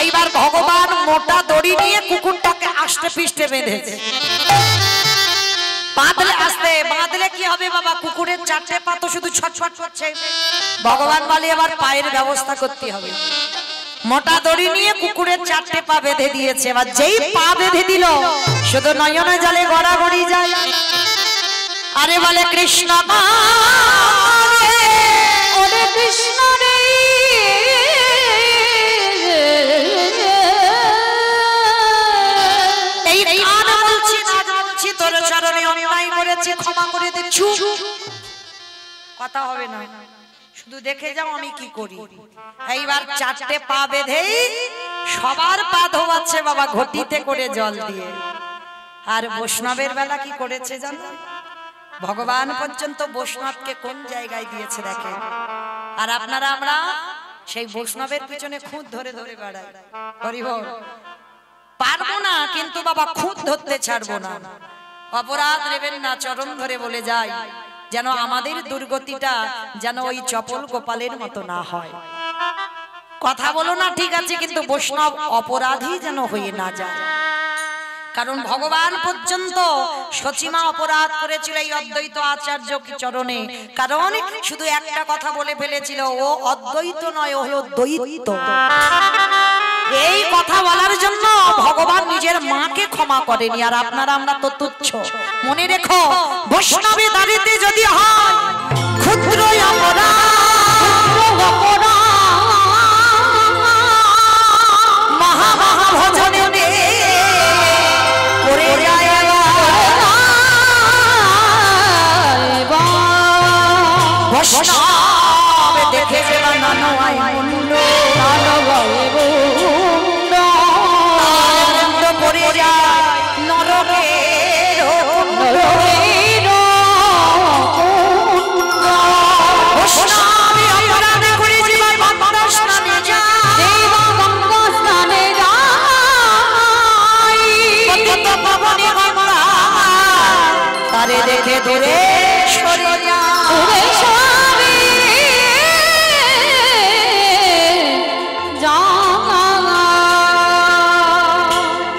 এইবার ভগবান মোটা দড়ি নিয়ে কুকুরটাকে আষ্টে পিষ্টে বেঁধেছে। বাঁধলে আস্তে বাঁধলে কি হবে বাবা, কুকুরের 4টে পা তো শুধু ছটফট করছে। ভগবান বলে এবার পায়ের ব্যবস্থা করতে হবে। মোটা দড়ি নিয়ে কুকুরের 4টে পা বেঁধে দিয়েছে। এবার যেই পা বেঁধে দিল শুধু নয়নে জলে গড়াগড়ি যায়, আরে বলে কৃষ্ণ ওরে কৃষ্ণ রে, তোর চরণে অন্যায় করেছি, ক্ষমা করে দে। কথা হবে না, শুধু দেখে যাও আমি কি করি। এইবার 4টে পা বেঁধেই সবার পা ধোয়াচ্ছে বাবা ঘটিতে করে জল দিয়ে। আর বৈষ্ণবের বেলা কি করেছে জানো? ভগবান পর্যন্ত বৈষ্ণবকে কোন জায়গায় দিয়েছে দেখেন। আর আপনারা আমরা সেই বৈষ্ণবের পিছনে খুঁত ধরে ধরে বেড়াই। হরি বল। পারবো না কিন্তু বাবা খুঁত ধরতে ছাড়বো না। অপরাধ নেবেন না, চরণ ধরে বলে যাই যেন আমাদের দুর্গতিটা যেন ওই চপল গোপালের মতো না হয়। কথা বলো না ঠিক আছে, কিন্তু বৈষ্ণব অপরাধী যেন হয়ে না যায়। কারণ ভগবান পর্যন্ত সচিমা অপরাধ করেছিল এই অদ্বৈত আচার্য চরণে। কারণ শুধু একটা কথা বলে ফেলেছিল, ও অদ্বৈত নয়, ও হলো দ্বৈত। এই কথা বলার জন্য ভগবান নিজের মাকে ক্ষমা করেনি। আর আপনারা আমরা তো তুচ্ছ। মনে রেখো, বৈষ্ণবে দাঁড়িতে যদি হয় ক্ষুদ্র মহা মহা ভজনে করে যায় বৈষ্ণব দেখে যে নানো আয় মুন্ড পড়ে যায় নরকের বৈষ্ণবে অপরাধ করে জীবন গঙ্গা স্নানে যায়, গঙ্গা স্নানে যায় কত পাবনে গঙ্গা তারে দেখে দূরে সরে যায়।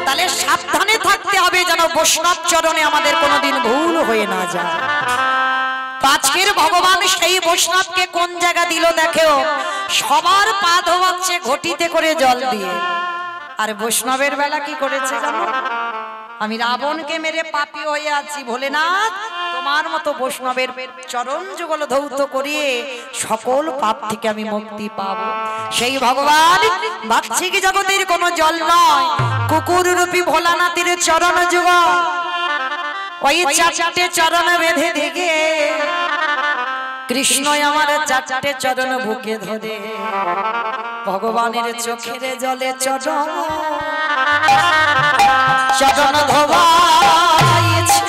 তাহলে সাবধানে থাকতে হবে যেন বৈষ্ণব চরণে আমাদের কোনোদিন ভুল হয়ে না যায়। তো আজকের ভগবান সেই বৈষ্ণবকে কোন জায়গা দিল দেখো, সবার পা ধোয়াচ্ছে ঘটিতে করে জল দিয়ে। আর বৈষ্ণবের বেলা কি করেছে জানো? আমি রাবণকে মেরে পাপী হয়ে আছি, ভোলেনাথ তোমার মতো বৈষ্ণবের চরণ যুগল ধৌত করিয়ে সকল পাপ থেকে আমি মুক্তি পাবো। সেই ভগবান বাহ্যিক জগতের কোনো জল নয়, কুকুর রূপী ভোলানাথের চরণ যুগল। ওই চারটে চরণ বেঁধে দিকে কৃষ্ণ আমার চারটে চরণ বুকে ধরে ভগবানের চোখের জলে চরণ চরণ ধোবাইছে।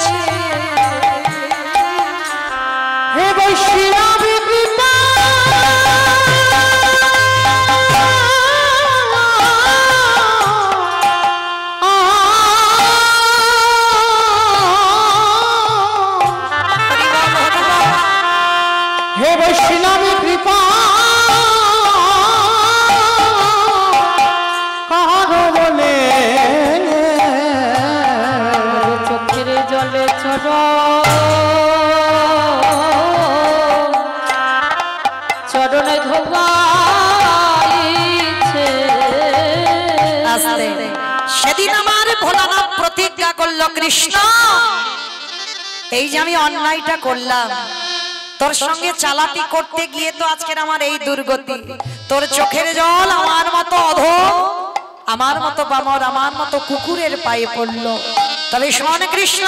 হে বৈষ্ণব কৃপা হে বৈষ্ণব কৃপা কারো বলে চোখের জলে চরণে ধোবাইছে। সেদিন আমার ভোলানাথ প্রতিজ্ঞা করলো, কৃষ্ণ এই যে আমি অন্যায়টা করলাম, তোর সঙ্গে চালাকি করতে গিয়ে তো আজকের আমার এই দুর্গতি। তোর চোখের জল আমার মতো অধম, আমার মতো বামর, আমার মতো কুকুরের পায়ে পড়লো। তবে শোন কৃষ্ণ,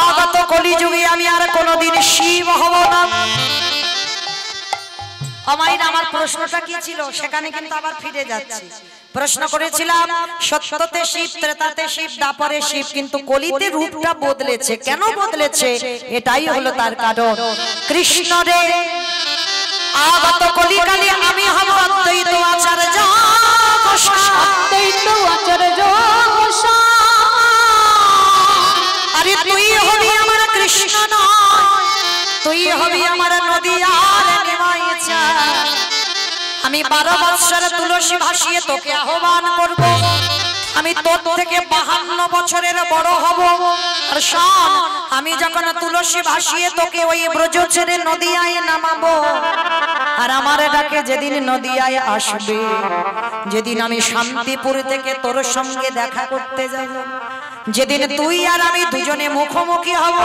আগত কলিযুগে আমি আর কোনোদিন শিব হব না। আমার প্রশ্নটা কি ছিল সেখানে কিন্তু আবার ফিরে যাচ্ছি। প্রশ্ন করেছিলাম সত্যতে শিব, ত্রেতাতে শিব, দ্বাপরে শিব, কিন্তু কলিতে রূপটা বদলেছে। কেন বদলেছে? এটাই হলো তার কারণ। কৃষ্ণ রে আগত কলিকালে আমি হব অদ্বৈত আচার্য, অদ্বৈত আচার্য। আরে তুই হবি আমার কৃষ্ণ নয়, তুই হবি আমার নদীয়ার নিমাইছা। আমি 12 বৎসর তুলসী ভাসিয়ে তোকে আহ্বান করব। আমি তোর থেকে 52 বছরের বড় হব। আর শোন, আমি যখন তুলসী ভাসিয়ে তোকে ওই ব্রজ ছেড়ে নদীয়ায় নামাবো, আর আমার ডাকে যেদিন নদীয়ায় আসবে, যেদিন আমি শান্তিপুর থেকে তোর সঙ্গে দেখা করতে যাব, যেদিন তুই আর আমি দুজনে মুখোমুখি হব,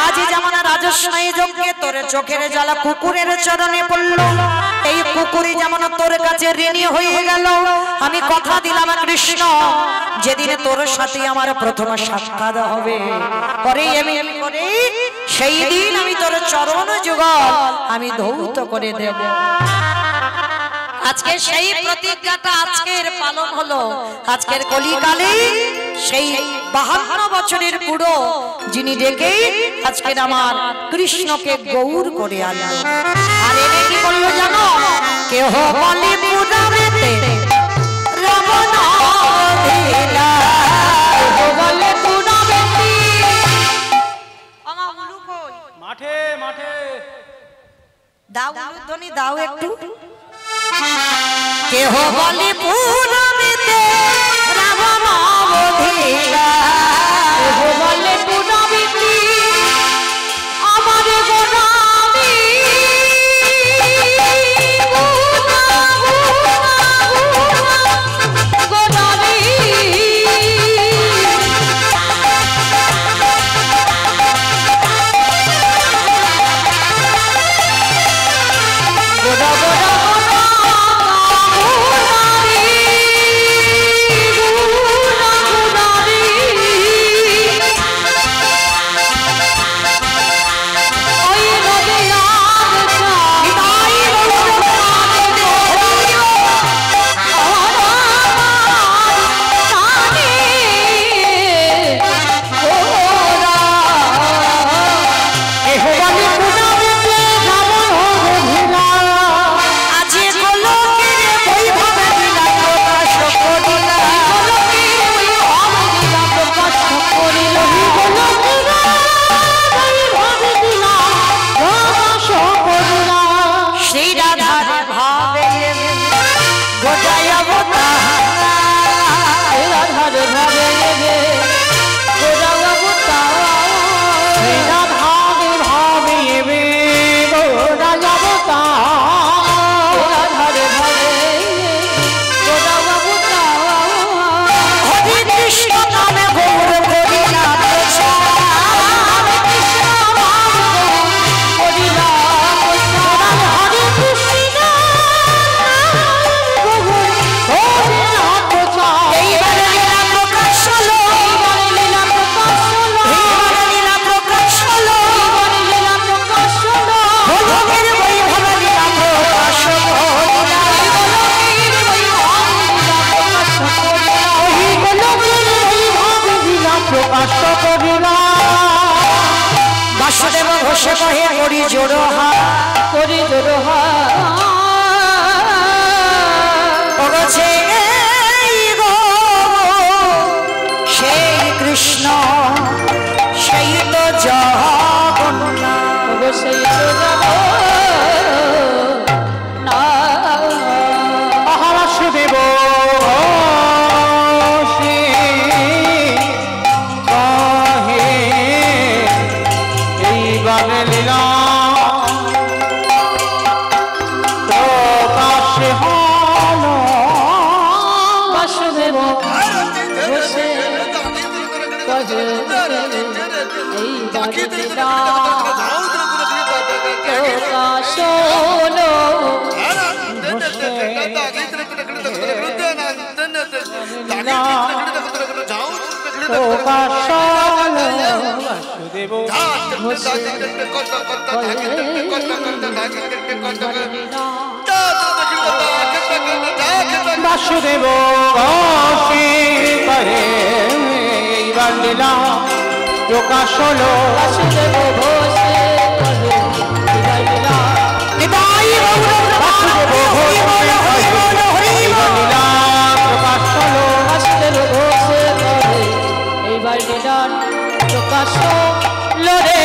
আজ যেমন রাজস্বাই যজ্ঞে তোর চোখের জ্বালা কুকুরের চরণে পড়ল, এই কুকুরই যেমন তোর কাছে ঋণী হয়ে গেল। আমি কথা দিলাম কৃষ্ণ, যেদিন তোর সাথে আমার প্রথম সাক্ষাৎ হবে, পরে আমি সেই দিন আমি তোর চরণ যুগল আমি ধৌত করে দেব। আজকে সেই প্রতিজ্ঞাটা আজকের পালন হলো। আজকের কলিকালে সেই 52 বছরের বুড়ো যিনি ডেকে আজকের আমার কৃষ্ণকে গৌর করে আনলো। আর এনে কি বললো জানো? কেহ বলে পুরাণেতে রাবণ অধিলা, কেহ বলে পুরাণেতে মাঠে মাঠে দাও উলুধ্বনি দাও একটু। কেহ বলে পুরাণেতে রাবণ অধিলা, কেহ বলে পুরাণেতে আমার গোড়ামি গোড়ামি। গোড়া গোড়া গোড়া গোড়ামি বসে কহে করি জোড়হা করি জোড়হা বলছে গো সেই কৃষ্ণ সেই তো জগন্নাথ সেই তো জগন্নাথ বাসুদেব লীলা প্রকাশ হল বাসুদেব বসে কহে এই বাগিলা প্রকাশ হলো প্রকাশ হল বাসুদেব বাসুদেব করে এইবার লীলা প্রকাশ হলো বাসুদেব বসে কহে এইবার লীলা বাসুদেব লীলা প্রকাশ হলো বাসুদেব বসে কহে এইবার লীলা প্রকাশ হলো রে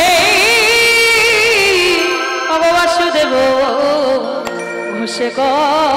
বাবা বাসুদেব বসে কহে